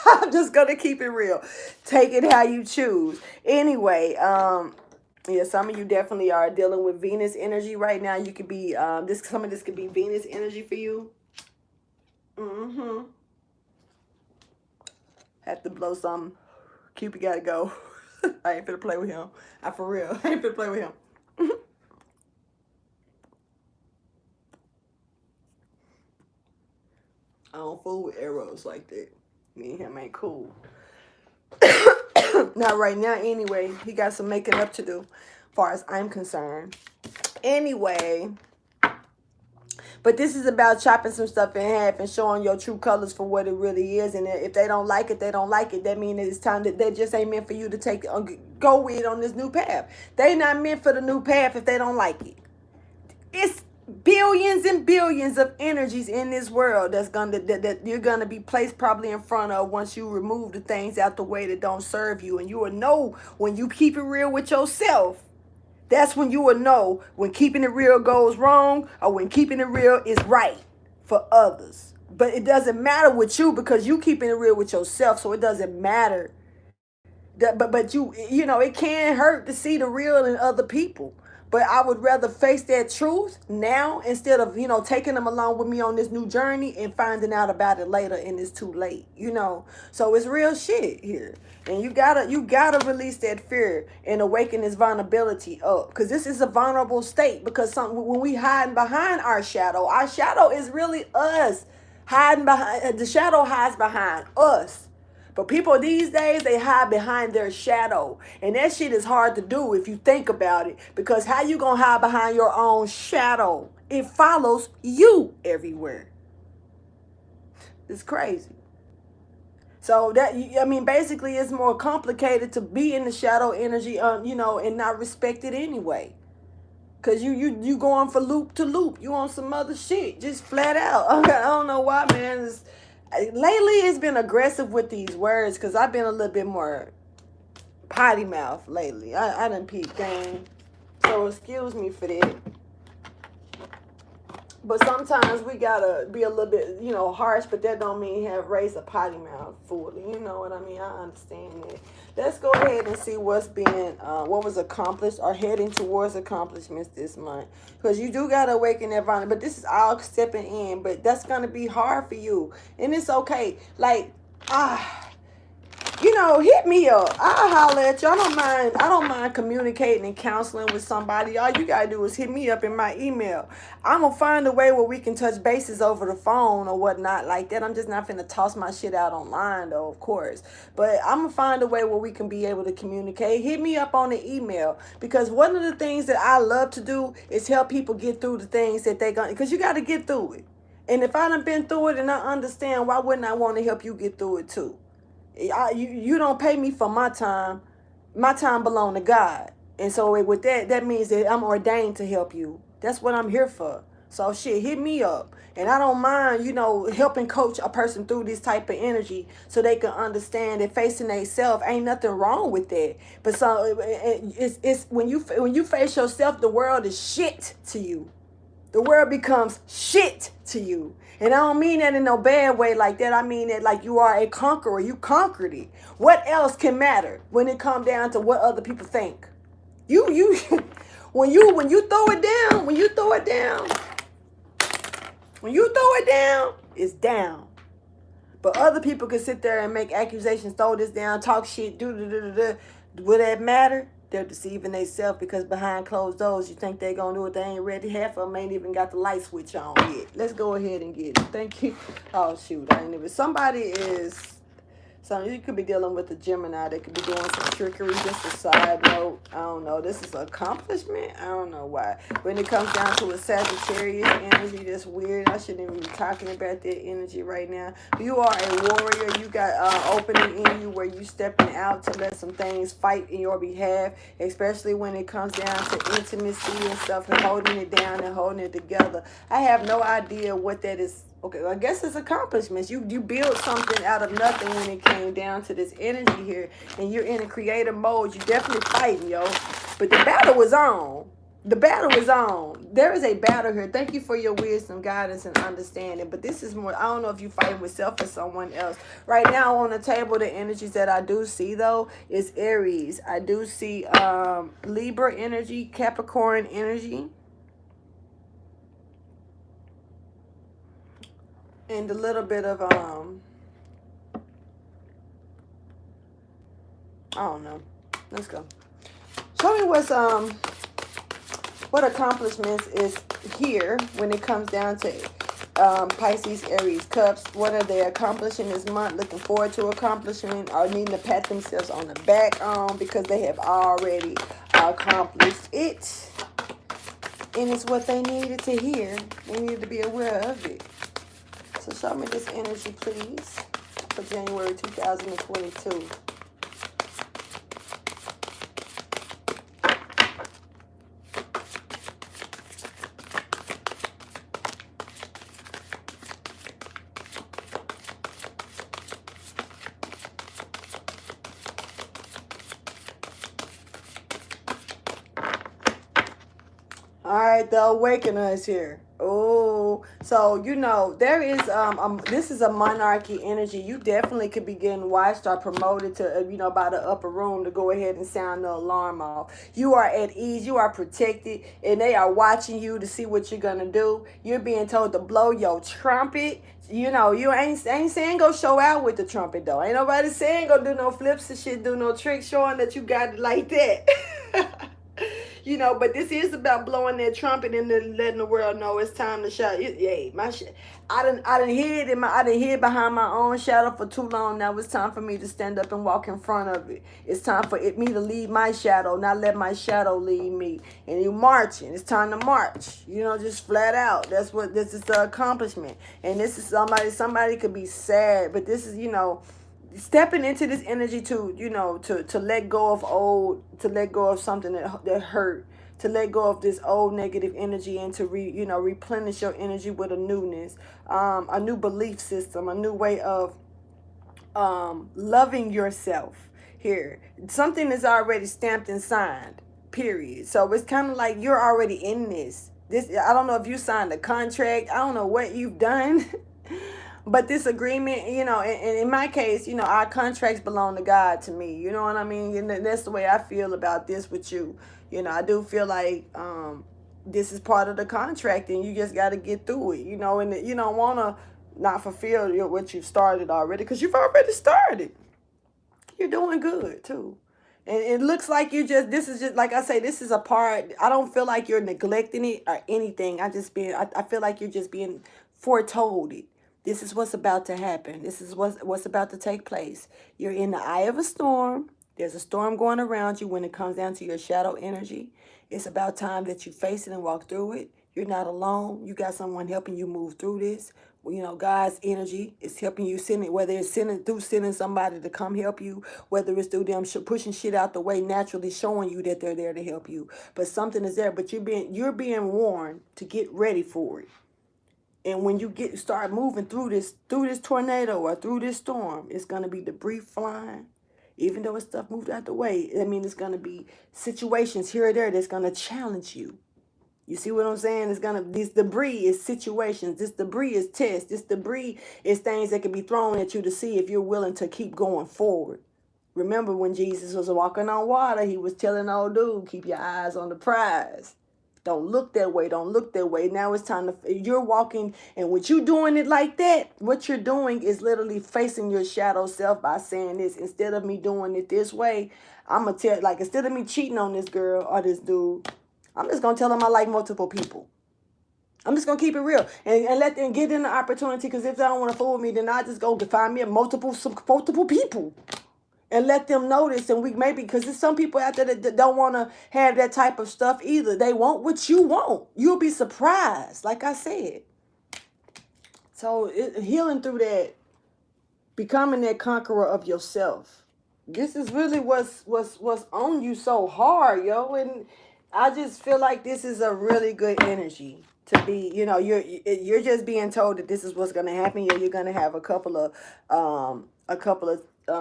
I'm just going to keep it real. Take it how you choose. Anyway, yeah, some of you definitely are dealing with Venus energy right now. You could be, some of this could be Venus energy for you. Have to blow some. Cupid gotta go. I ain't finna play with him. For real. I ain't finna play with him. I don't fool with arrows like that. Me and him ain't cool. Not right now anyway. He got some making up to do, as far as I'm concerned. Anyway. But this is about chopping some stuff in half and showing your true colors for what it really is. And if they don't like it, they don't like it. That means it's time that they just ain't meant for you to go with on this new path. They not meant for the new path if they don't like it. It's billions and billions of energies in this world that you're gonna be placed probably in front of once you remove the things out the way that don't serve you. And you will know when you keep it real with yourself. That's when you will know when keeping it real goes wrong or when keeping it real is right for others. But it doesn't matter with you because you keeping it real with yourself, so it doesn't matter. But you it can hurt to see the real in other people. But I would rather face that truth now instead of, taking them along with me on this new journey and finding out about it later and it's too late. So it's real shit here. And you gotta release that fear and awaken this vulnerability up. Because this is a vulnerable state. Because when we hiding behind our shadow is really us. Hiding behind the shadow hides behind us. But people these days, they hide behind their shadow. And that shit is hard to do if you think about it. Because how you gonna hide behind your own shadow? It follows you everywhere. It's crazy. So basically it's more complicated to be in the shadow energy, and not respect it anyway. Cause you going for loop to loop. You on some other shit, just flat out. I don't know why, man. Lately it's been aggressive with these words, cause I've been a little bit more potty mouth lately. I done peep game, so excuse me for that. But sometimes we gotta be a little bit, harsh. But that don't mean raise a potty mouth fully. You know what I mean? I understand that. Let's go ahead and see what was accomplished or heading towards accomplishments this month. Because you do gotta awaken that vulnerability. But this is all stepping in. But that's gonna be hard for you, and it's okay. Hit me up. I'll holler at you. I don't mind communicating and counseling with somebody. All you gotta do is hit me up in my email. I'm gonna find a way where we can touch bases over the phone or whatnot like that. I'm just not finna toss my shit out online though, of course. But I'm gonna find a way where we can be able to communicate. Hit me up on the email. Because one of the things that I love to do is help people get through the things that because you gotta get through it. And if I done been through it and I understand, why wouldn't I want to help you get through it too? You don't pay me for my time. My time belongs to God. And so with that means that I'm ordained to help you. That's what I'm here for. So shit, hit me up. And I don't mind, helping coach a person through this type of energy so they can understand that facing themselves ain't nothing wrong with that. But it's when you face yourself, the world is shit to you. The world becomes shit to you. And I don't mean that in no bad way like that. I mean that like you are a conqueror. You conquered it. What else can matter when it comes down to what other people think? You when you throw it down, it's down. But other people can sit there and make accusations, throw this down, talk shit, do. Will that matter? They're deceiving themselves, because behind closed doors, you think they're going to do it. They ain't ready. Half of them ain't even got the light switch on yet. Let's go ahead and get it. Thank you. Oh, shoot. You could be dealing with a Gemini. They could be doing some trickery. Just a side note. I don't know. This is an accomplishment. I don't know why. When it comes down to a Sagittarius energy, that's weird. I shouldn't even be talking about that energy right now. You are a warrior. You got opening in you where you stepping out to let some things fight in your behalf, especially when it comes down to intimacy and stuff and holding it down and holding it together. I have no idea what that is. Okay, I guess it's accomplishments. You build something out of nothing when it came down to this energy here, and you're in a creative mode. You're definitely fighting, yo. But the battle is on. The battle is on. There is a battle here. Thank you for your wisdom, guidance, and understanding. But this is more, I don't know if you're fighting with self or someone else. Right now on the table, the energies that I do see, though, is Aries. I do see Libra energy, Capricorn energy. And a little bit of, I don't know. Let's go. Show me what accomplishments is here when it comes down to Pisces Aries Cusp. What are they accomplishing this month? Looking forward to accomplishing, or needing to pat themselves on the back on because they have already accomplished it. And it's what they needed to hear. They needed to be aware of it. So show me this energy, please, for January 2022. All right, the Awakener is here. Oh, so there is this is a monarchy energy. You definitely could be getting watched or promoted to by the upper room to go ahead and sound the alarm off. You are at ease, you are protected, and they are watching you to see what you're gonna do. You're being told to blow your trumpet. You ain't saying go show out with the trumpet though. Ain't nobody saying go do no flips and shit, do no tricks showing that you got it like that. But this is about blowing that trumpet and then letting the world know it's time to shout. Yeah, my shit. I done hid behind my own shadow for too long. Now it's time for me to stand up and walk in front of it. It's time for me to lead my shadow, not let my shadow lead me. And you marching. It's time to march. Just flat out. That's what this is, the accomplishment. And this is somebody could be sad, but this is, stepping into this energy to let go of to let go of something that hurt, to let go of this old negative energy, and to replenish your energy with a newness, a new belief system, a new way of loving yourself. Here, something is already stamped and signed, period. So it's kind of like you're already in this. I don't know if you signed a contract, I don't know what you've done. But this agreement, and in my case, our contracts belong to God, to me. You know what I mean? And that's the way I feel about this with you. I do feel like this is part of the contract, and you just got to get through it. And you don't want to not fulfill what you've started already, because you've already started. You're doing good too. And it looks like this is just, like I say, this is a part. I don't feel like you're neglecting it or anything. I feel like you're just being foretold it. This is what's about to happen. This is what's about to take place. You're in the eye of a storm. There's a storm going around you when it comes down to your shadow energy. It's about time that you face it and walk through it. You're not alone. You got someone helping you move through this. God's energy is helping you, whether it's sending somebody to come help you, whether it's through them pushing shit out the way, naturally showing you that they're there to help you. But something is there, but you're being warned to get ready for it. And when you start moving through this tornado or through this storm, it's gonna be debris flying. Even though it's stuff moved out the way, it's gonna be situations here or there that's gonna challenge you. You see what I'm saying? This debris is situations. This debris is tests. This debris is things that can be thrown at you to see if you're willing to keep going forward. Remember when Jesus was walking on water, he was telling old dude, keep your eyes on the prize. Don't look that way. Don't look that way. Now it's time you're walking, and with you doing it like that, what you're doing is literally facing your shadow self by saying this. Instead of me doing it this way, I'm going to tell, instead of me cheating on this girl or this dude, I'm just going to tell them I like multiple people. I'm just going to keep it real and let them get in the opportunity, because if they don't want to fool with me, then I just go to find me multiple people. And let them notice, and because there's some people out there that don't want to have that type of stuff either. They want what you want. You'll be surprised, like I said. So healing through that, becoming that conqueror of yourself. This is really what's on you so hard, yo. And I just feel like this is a really good energy to be. You're just being told that this is what's gonna happen. You're gonna have a couple of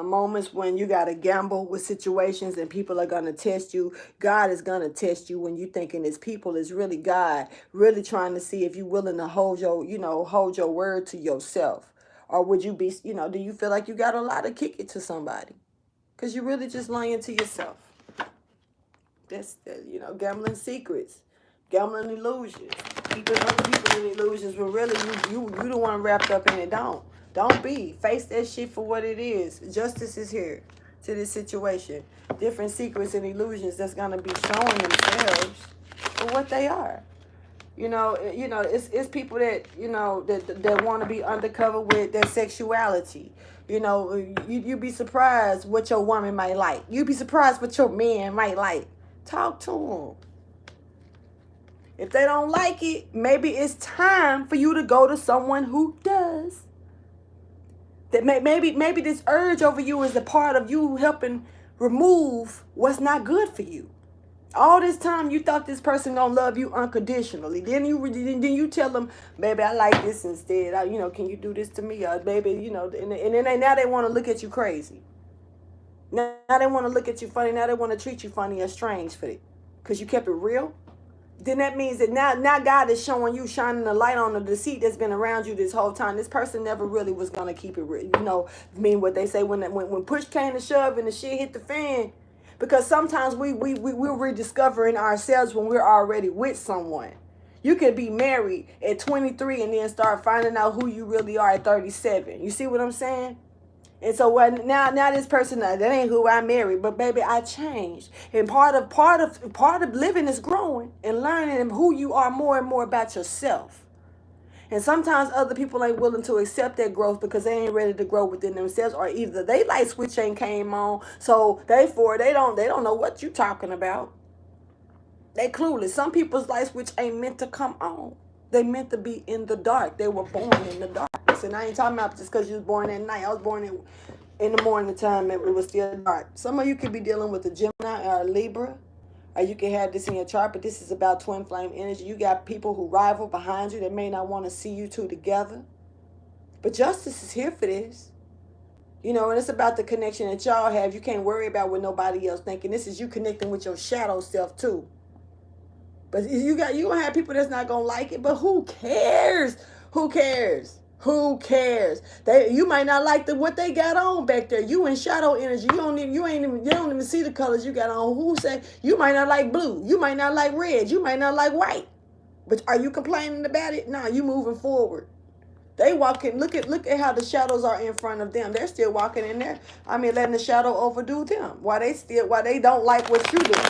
moments when you got to gamble with situations, and people are going to test you. God is going to test you when you thinking it's people. It's really God really trying to see if you're willing to hold your word to yourself. Or would you be, do you feel like you got a lot to kick it to somebody? Because you're really just lying to yourself. That's, gambling secrets, gambling illusions, keeping other people in illusions, when really you the one wrapped up in it. Don't be. Face that shit for what it is. Justice is here to this situation. Different secrets and illusions that's going to be showing themselves for what they are. It's people that, that want to be undercover with their sexuality. You'd be surprised what your woman might like. You'd be surprised what your man might like. Talk to them. If they don't like it, maybe it's time for you to go to someone who does. That maybe this urge over you is a part of you helping remove what's not good for you. All this time you thought this person gonna love you unconditionally. Then you tell them, baby, I like this instead. Can you do this to me? Or baby, and then now they want to look at you crazy. Now they want to look at you funny. Now they want to treat you funny or strange for it, because you kept it real. then that means that now God is showing you, shining the light on the deceit that's been around you this whole time. This person never really was gonna keep it real. You know, I mean what they say when push came to shove and the shit hit the fan. Because sometimes we're rediscovering ourselves when we're already with someone. You could be married at 23 and then start finding out who you really are at 37. You see what I'm saying? And so now this person, that ain't who I married, but baby, I changed. And part of living is growing and learning who you are more and more about yourself. And sometimes other people ain't willing to accept that growth because they ain't ready to grow within themselves, or either they light switch ain't came on, so they don't know what you talking about. They clueless. Some people's light switch ain't meant to come on. They meant to be in the dark. They were born in the darkness. And I ain't talking about just because you was born at night. I was born in the morning time. It was still dark. Some of you could be dealing with a Gemini or a Libra. Or you can have this in your chart, but this is about twin flame energy. You got people who rival behind you that may not want to see you two together. But justice is here for this. You know, and it's about the connection that y'all have. You can't worry about what nobody else thinking. This is you connecting with your shadow self too. But you gonna have people that's not gonna like it, but who cares? Who cares? Who cares? You might not like what they got on back there. You in shadow energy. You don't even see the colors you got on. Who say you might not like blue? You might not like red. You might not like white. But are you complaining about it? No, you moving forward. They walking. Look at how the shadows are in front of them. They're still walking in there. I mean, letting the shadow overdo them. Why they don't like what you doing?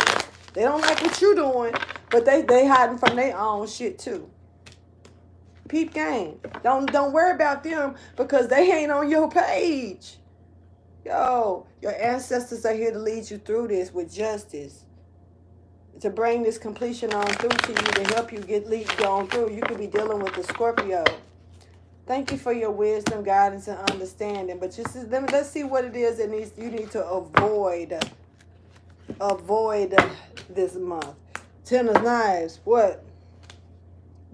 They don't like what you doing, but they hiding from their own shit too. Peep game. Don't worry about them because they ain't on your page. Yo, your ancestors are here to lead you through this with justice. To bring this completion on through to you, to help you get on through. You could be dealing with a Scorpio. Thank you for your wisdom, guidance, and understanding. But let's see what it is that you need to avoid this month. Ten of Knives. What?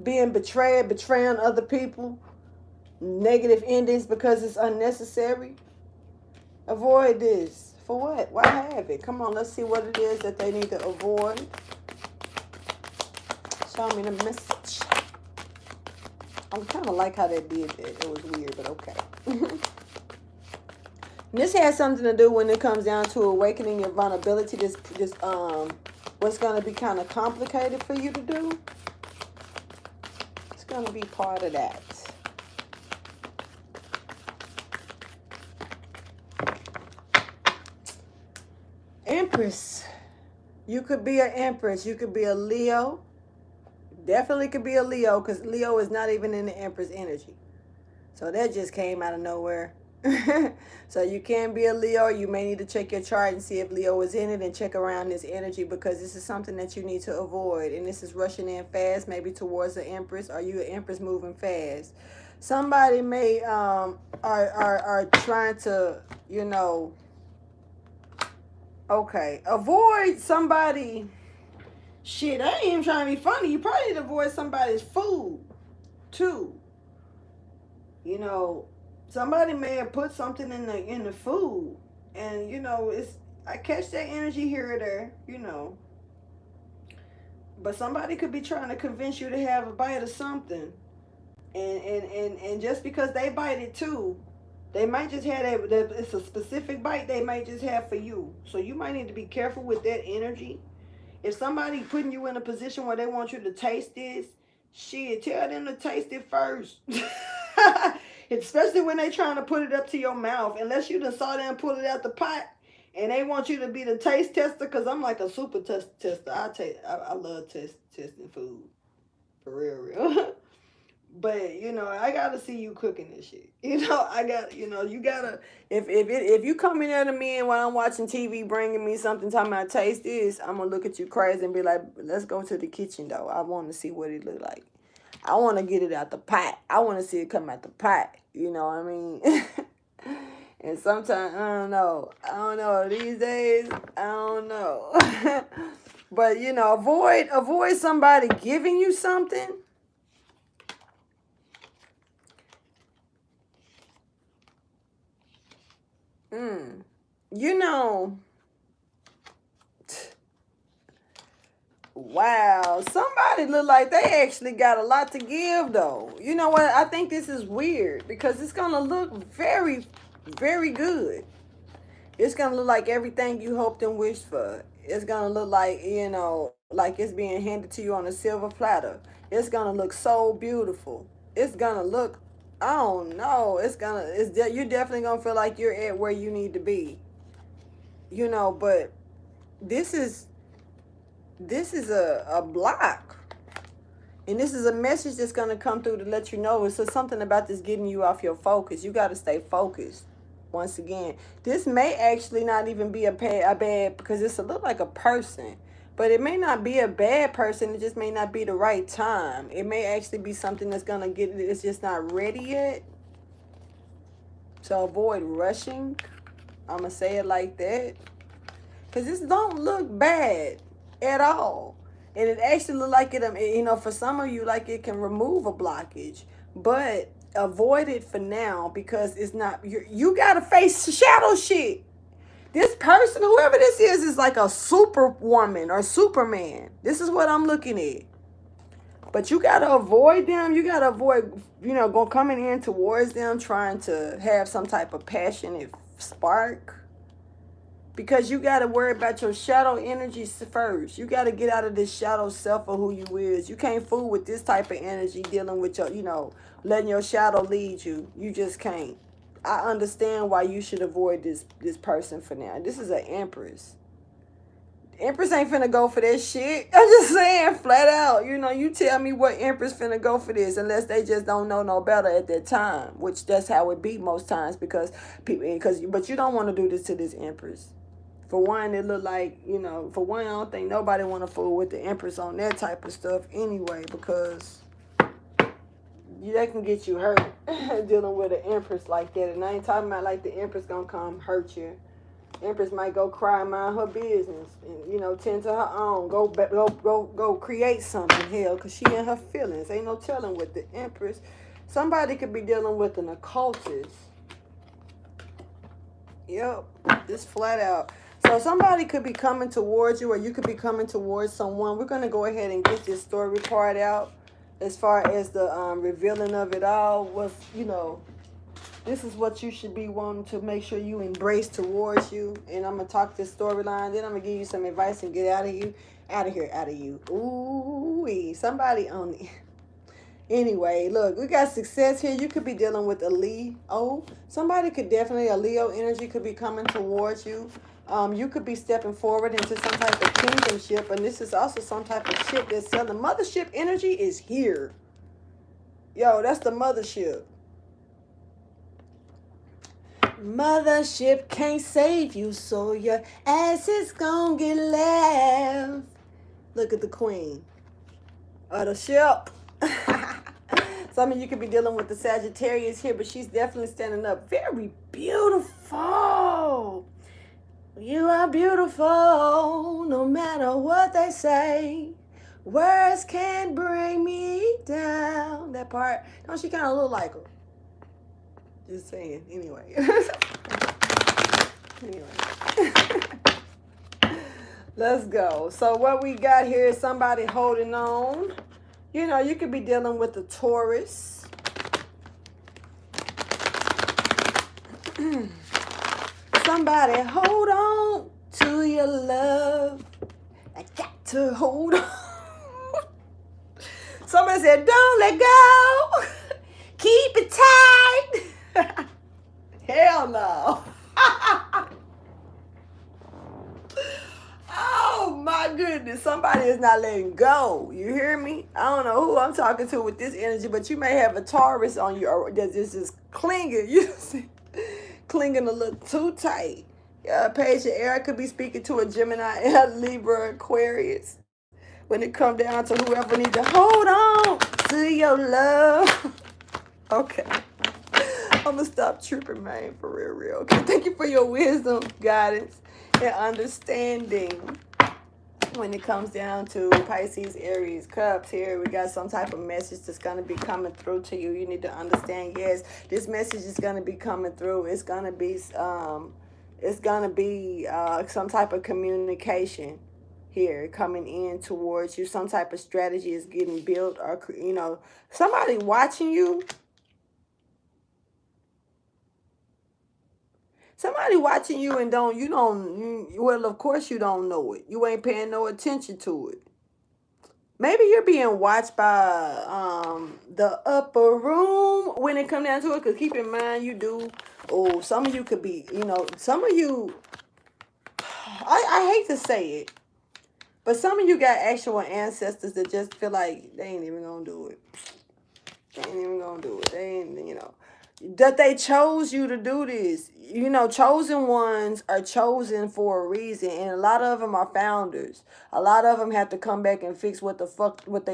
Being betraying other people, negative endings because it's unnecessary. Avoid this. For what? Why have it? Come on, let's see what it is that they need to avoid. Show me the message. I kind of like how they did it. It was weird, but okay. This has something to do when it comes down to awakening your vulnerability. What's going to be kind of complicated for you to do. It's going to be part of that. Empress. You could be an Empress. You could be a Leo. Definitely could be a Leo because Leo is not even in the Empress energy. So that just came out of nowhere. So you can be a Leo. You may need to check your chart and see if Leo is in it and check around this energy because this is something that you need to avoid. And this is rushing in fast, maybe towards the Empress. Are you an Empress moving fast? Somebody may are trying to, okay, avoid somebody. Shit, I ain't even trying to be funny. You probably need to avoid somebody's food too. Somebody may have put something in the food, and I catch that energy here or there, but somebody could be trying to convince you to have a bite of something, and just because they bite it too, they might just have it's a specific bite they might just have for you. So you might need to be careful with that energy. If somebody putting you in a position where they want you to taste this, shit, tell them to taste it first. Especially when they trying to put it up to your mouth. Unless you done saw them pull it out the pot and they want you to be the taste tester. Because I'm like a super tester. I love testing food. For real. But, I got to see you cooking this shit. You got to, if you come in there to me and while I'm watching TV bringing me something talking about taste this, I'm going to look at you crazy and be like, let's go to the kitchen though. I want to see what it look like. I want to get it out the pot. I want to see it come out the pot. You know what I mean? And sometimes, I don't know. These days, I don't know. But, avoid somebody giving you something. Wow, somebody look like they actually got a lot to give though. You know what? I think this is weird because it's gonna look very, very good. It's gonna look like everything you hoped and wished for. It's gonna look like, like it's being handed to you on a silver platter. It's gonna look so beautiful. It's gonna look, I don't know. You're definitely gonna feel like you're at where you need to be. But this is a block. And this is a message that's going to come through to let you know. It's something about this getting you off your focus. You got to stay focused. Once again, this may actually not even be a bad, because it's a look like a person. But it may not be a bad person. It just may not be the right time. It may actually be something that's going to it's just not ready yet. So avoid rushing. I'm going to say it like that. Because this don't look bad at all. And it actually look like it, for some of you, like it can remove a blockage. But avoid it for now because it's not, you got to face shadow shit. This person, whoever this is like a superwoman or Superman. This is what I'm looking at. But you got to avoid them. You got to avoid, coming in towards them, trying to have some type of passionate spark. Because you got to worry about your shadow energy first. You got to get out of this shadow self of who you is. You can't fool with this type of energy dealing with your, letting your shadow lead you. You just can't. I understand why you should avoid this person for now. This is an Empress. Empress ain't finna go for that shit. I'm just saying flat out. You tell me what Empress finna go for this unless they just don't know no better at that time. Which that's how it be most times but you don't want to do this to this Empress. For one, it look like, for one, I don't think nobody want to fool with the Empress on that type of stuff anyway, because that can get you hurt dealing with an Empress like that. And I ain't talking about like the Empress gonna come hurt you. Empress might go cry, mind her business, and tend to her own. Go create something, hell, because she in her feelings. Ain't no telling with the Empress. Somebody could be dealing with an occultist. Yep, just flat out. So somebody could be coming towards you, or you could be coming towards someone. We're going to go ahead and get this story part out as far as the revealing of it all. This is what you should be wanting to make sure you embrace towards you. And I'm going to talk this storyline. Then I'm going to give you some advice and get out of you. Ooh, somebody on it. Anyway, look, we got success here. You could be dealing with a Leo. Somebody could definitely, a Leo energy could be coming towards you. You could be stepping forward into some type of kingdomship. And this is also some type of ship that's selling. Mothership energy is here. Yo, that's the mothership. Mothership can't save you, so your ass is gonna get left. Look at the queen of the ship. Some of you could be dealing with the Sagittarius here, but she's definitely standing up. Very beautiful. You are beautiful, no matter what they say. Words can't bring me down. That part, don't she kind of look like her? Just saying. Anyway. Let's go. So what we got here is somebody holding on. You could be dealing with a Taurus. Somebody hold on to your love. I got to hold on. Somebody said, don't let go. Keep it tight. Hell no. Oh my goodness, somebody is not letting go. You hear me? I don't know who I'm talking to with this energy, but you may have a Taurus on you or that's just clinging. You see, clinging a little too tight. Page of Air could be speaking to a Gemini, Libra, Aquarius. When it come down to whoever needs to hold on to your love. Okay. I'm going to stop tripping, man, for real. Okay. Thank you for your wisdom, guidance, and understanding. When it comes down to Pisces Aries Cusp here, we got some type of message that's going to be coming through to you. You need to understand, yes, this message is going to be coming through. It's going to be some type of communication here coming in towards you. Some type of strategy is getting built, or, you know, somebody watching you. Somebody watching you and well, of course you don't know it. You ain't paying no attention to it. Maybe you're being watched by the upper room when it comes down to it. Because keep in mind, you do. Oh, some of you could be, you know, some of you, I hate to say it, but some of you got actual ancestors that just feel like they ain't even gonna do it. They ain't even gonna do it. They ain't, you know, that they chose you to do this. You know, chosen ones are chosen for a reason, and a lot of them are founders. A lot of them have to come back and fix what they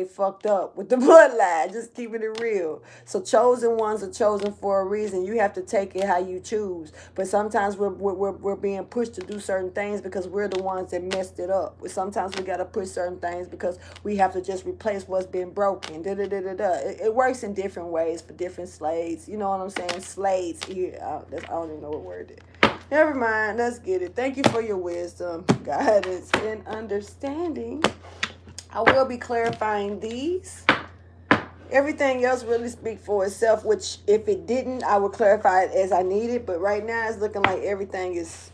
fucked up with the bloodline. Just keeping it real. So chosen ones are chosen for a reason. You have to take it how you choose. But sometimes we're being pushed to do certain things because we're the ones that messed it up. Sometimes we gotta push certain things because we have to just replace what's been broken. It works in different ways for different slaves. You know what I'm saying? Slaves. Yeah, I don't even know what word it is. Never mind. Let's get it. Thank you for your wisdom, guidance, and understanding. I will be clarifying these. Everything else really speaks for itself, which if it didn't, I would clarify it as I need it. But right now it's looking like everything is.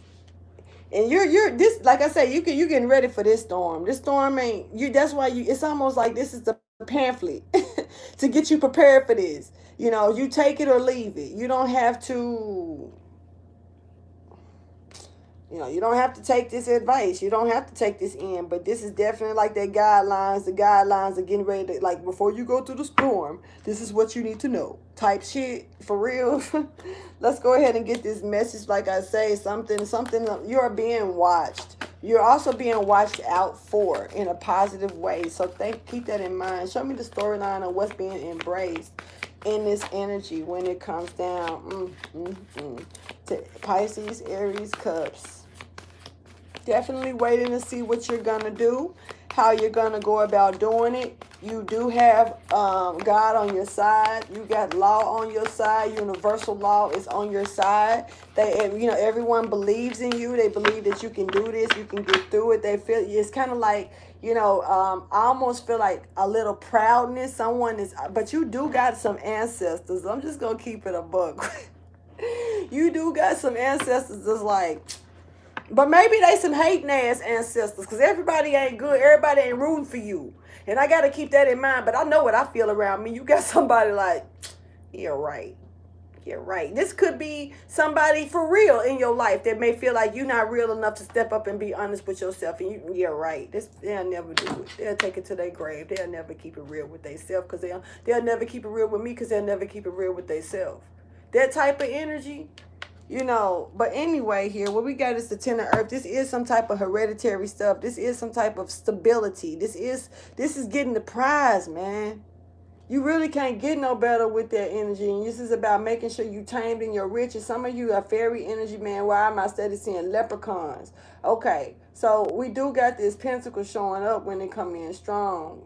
And you're this, like I say, you getting ready for this storm. This storm ain't you. That's why it's almost like this is the pamphlet to get you prepared for this. You know, you take it or leave it. You don't have to. You know, you don't have to take this advice. You don't have to take this in. But this is definitely like their guidelines. The guidelines are getting ready to, like, before you go through the storm, this is what you need to know. Type shit. For real. Let's go ahead and get this message. Like I say, something, you are being watched. You're also being watched out for in a positive way. So keep that in mind. Show me the storyline of what's being embraced in this energy when it comes down to Pisces Aries Cusp. Definitely waiting to see what you're going to do, how you're going to go about doing it. You do have God on your side. You got law on your side. Universal law is on your side. Everyone believes in you. They believe that you can do this. You can get through it. They feel it's kind of like, I almost feel like a little proudness. But you do got some ancestors. I'm just going to keep it a buck. You do got some ancestors that's like, but maybe they some hating ass ancestors, because everybody ain't good. Everybody ain't rooting for you. And I got to keep that in mind. But I know what I feel around me. You got somebody like, yeah, right. Yeah, right. This could be somebody for real in your life that may feel like you're not real enough to step up and be honest with yourself. And yeah, right. They'll never do it. They'll take it to their grave. They'll never keep it real with themselves, because they'll never keep it real with me, because they'll never keep it real with themselves. That type of energy. But anyway, here, what we got is the Ten of Earth. This is some type of hereditary stuff. This is some type of stability. This is getting the prize, man. You really can't get no better with that energy. And this is about making sure you tamed and you're rich. And some of you are fairy energy, man. Why am I steady seeing leprechauns? Okay, so we do got this pentacle showing up when they come in strong.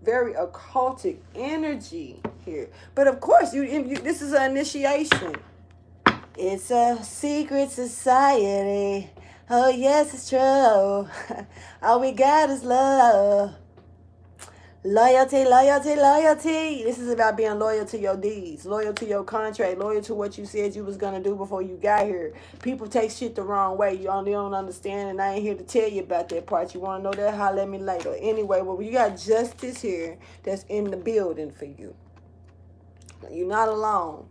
Very occultic energy here. But of course, this is an initiation. It's a secret society. Oh, yes, it's true. All we got is love. Loyalty, loyalty, loyalty. This is about being loyal to your deeds, loyal to your contract, loyal to what you said you was going to do before you got here. People take shit the wrong way. You don't understand, and I ain't here to tell you about that part. You want to know that? Holler at me later. Anyway, well, you got justice here that's in the building for you. You're not alone.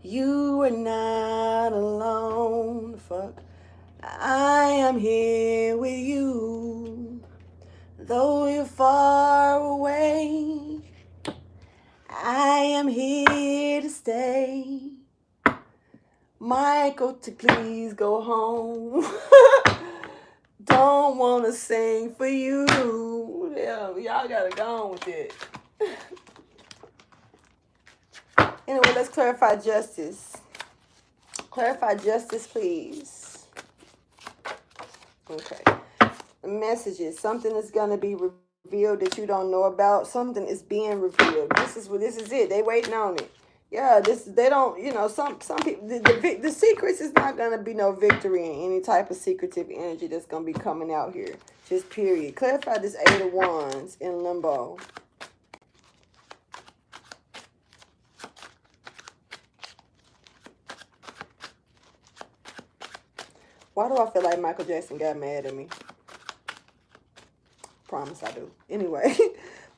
You are not alone. Fuck. I am here with you. Though you're far away, I am here to stay. Michael, please go home. Don't want to sing for you. Yeah, y'all gotta go on with it. Anyway, let's clarify justice. Clarify justice, please. Okay. Messages. Something is going to be revealed that you don't know about. Something is being revealed. This is it. They waiting on it. Yeah, they don't, you know, some people, the secrets is not going to be no victory in any type of secretive energy that's going to be coming out here. Just period. Clarify this Eight of Wands in limbo. Why do I feel like Michael Jackson got mad at me? Promise I do. Anyway,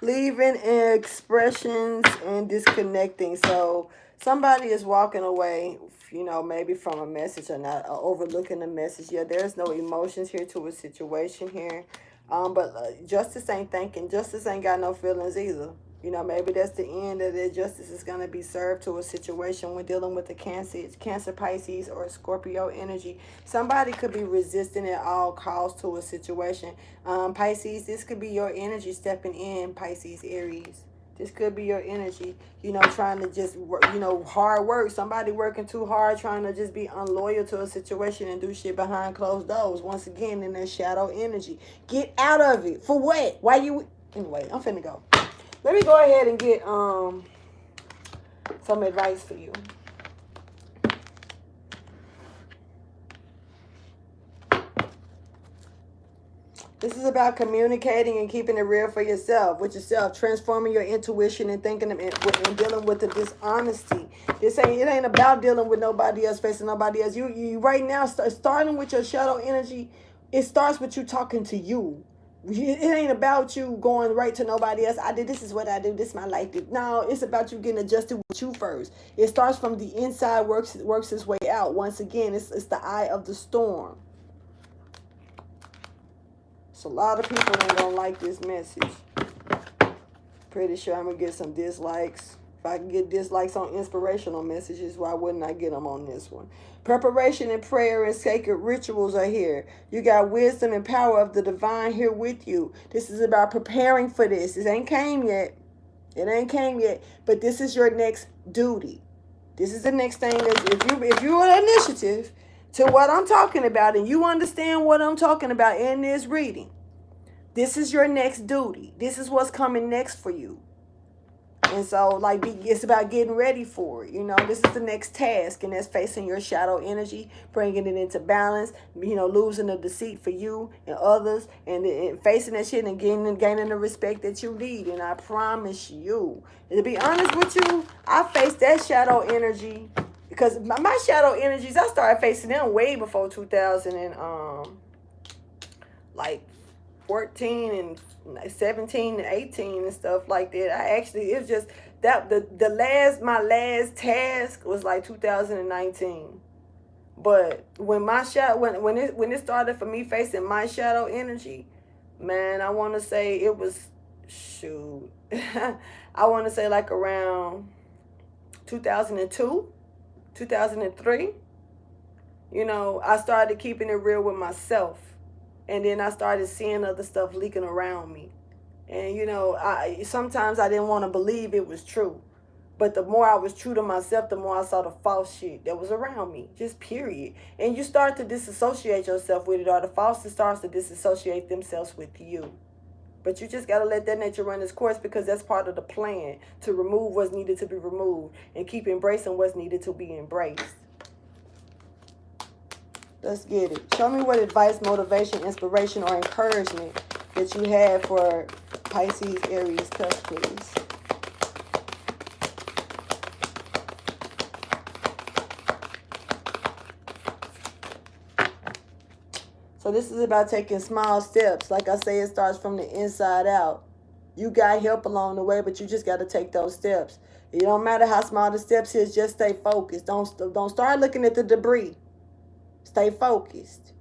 leaving expressions and disconnecting. So somebody is walking away, you know, maybe from a message or not, or overlooking a message. Yeah, there's no emotions here to a situation here. But justice ain't thinking. Justice ain't got no feelings either. You know, maybe that's the end of the justice is going to be served to a situation when dealing with the Cancer, Pisces, or Scorpio energy. Somebody could be resisting at all costs to a situation. Pisces, this could be your energy stepping in, Pisces, Aries. This could be your energy, you know, trying to just work, you know, hard work. Somebody working too hard, trying to just be unloyal to a situation and do shit behind closed doors. Once again, in their shadow energy. Get out of it. For what? Why you... Anyway, I'm finna go. Let me go ahead and get some advice for you. This is about communicating and keeping it real for yourself, with yourself, transforming your intuition and thinking and dealing with the dishonesty. It ain't about dealing with nobody else, facing nobody else. You right now, starting with your shadow energy, it starts with you talking to you. It ain't about you going right to nobody else. This is what I do. This is my life. No, it's about you getting adjusted with you first. It starts from the inside, works its way out. Once again, it's the eye of the storm. So a lot of people ain't gonna like this message. Pretty sure I'm gonna get some dislikes. If I can get dislikes on inspirational messages, why wouldn't I get them on this one? Preparation and prayer and sacred rituals are here. You got wisdom and power of the divine here with you. This is about preparing for this. It ain't came yet. It ain't came yet. But this is your next duty. This is the next thing that if you're an initiative to what I'm talking about and you understand what I'm talking about in this reading, this is your next duty. This is what's coming next for you. And so, like, it's about getting ready for it. You know, this is the next task, and that's facing your shadow energy, bringing it into balance, you know, losing the deceit for you and others, and facing that shit and gaining the respect that you need. And I promise you, to be honest with you, I faced that shadow energy because my shadow energies, I started facing them way before 2000 and, like, 14 and 17 and 18 and stuff like that. It's just that my last task was like 2019. But when my shadow when it started for me facing my shadow energy, man, I want to say it was shoot. I want to say like around 2002, 2003. You know, I started keeping it real with myself. And then I started seeing other stuff leaking around me. And, you know, sometimes I didn't want to believe it was true. But the more I was true to myself, the more I saw the false shit that was around me. Just period. And you start to disassociate yourself with it, or the false starts to disassociate themselves with you. But you just got to let that nature run its course, because that's part of the plan, to remove what's needed to be removed and keep embracing what's needed to be embraced. Let's get it. Show me what advice, motivation, inspiration, or encouragement that you have for Pisces Aries Cusp, please. So this is about taking small steps. Like I say, it starts from the inside out. You got help along the way, but you just got to take those steps. It don't matter how small the steps is, just stay focused. Don't start looking at the debris. Stay focused.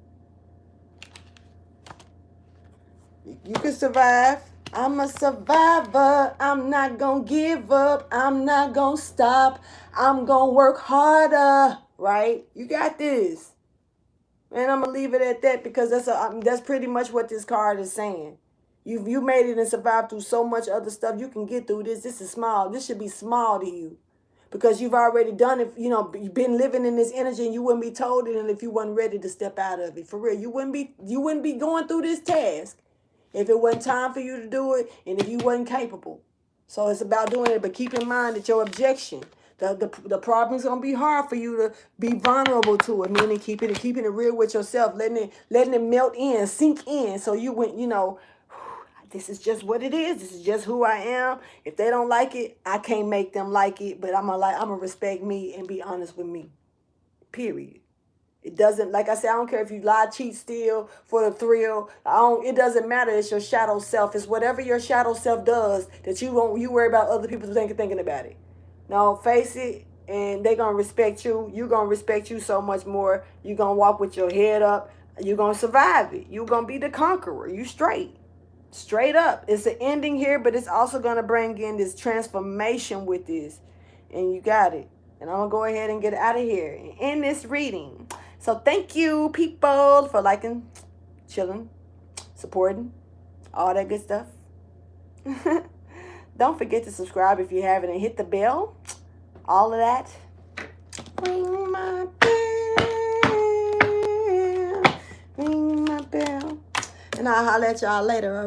You can survive. I'm a survivor. I'm not going to give up. I'm not going to stop. I'm going to work harder. Right? You got this. And I'm going to leave it at that, because that's pretty much what this card is saying. You made it and survived through so much other stuff. You can get through this. This is small. This should be small to you, because you've already done it. You know, you've been living in this energy, and you wouldn't be told it, and if you wasn't ready to step out of it. For real, you wouldn't be going through this task if it wasn't time for you to do it, and if you wasn't capable. So it's about doing it, but keep in mind that your objection The problem's gonna be hard for you to be vulnerable to it, meaning keeping it real with yourself, letting it melt in, sink in. So you went, this is just what it is. This is just who I am. If they don't like it, I can't make them like it. But I'm gonna respect me and be honest with me. Period. It doesn't, like I said, I don't care if you lie, cheat, steal for the thrill. It doesn't matter. It's your shadow self. It's whatever your shadow self does that you worry about other people thinking about it. No, face it, and they're gonna respect you. You're gonna respect you so much more. You're gonna walk with your head up. You're gonna survive it. You're gonna be the conqueror. You straight up. It's an ending here, but it's also gonna bring in this transformation with this, and you got it. And I'm gonna go ahead and get out of here and end this reading. So thank you, people, for liking, chilling, supporting, all that good stuff. Don't forget to subscribe if you haven't, and hit the bell. All of that. Ring my bell. Ring my bell. And I'll holler at y'all later.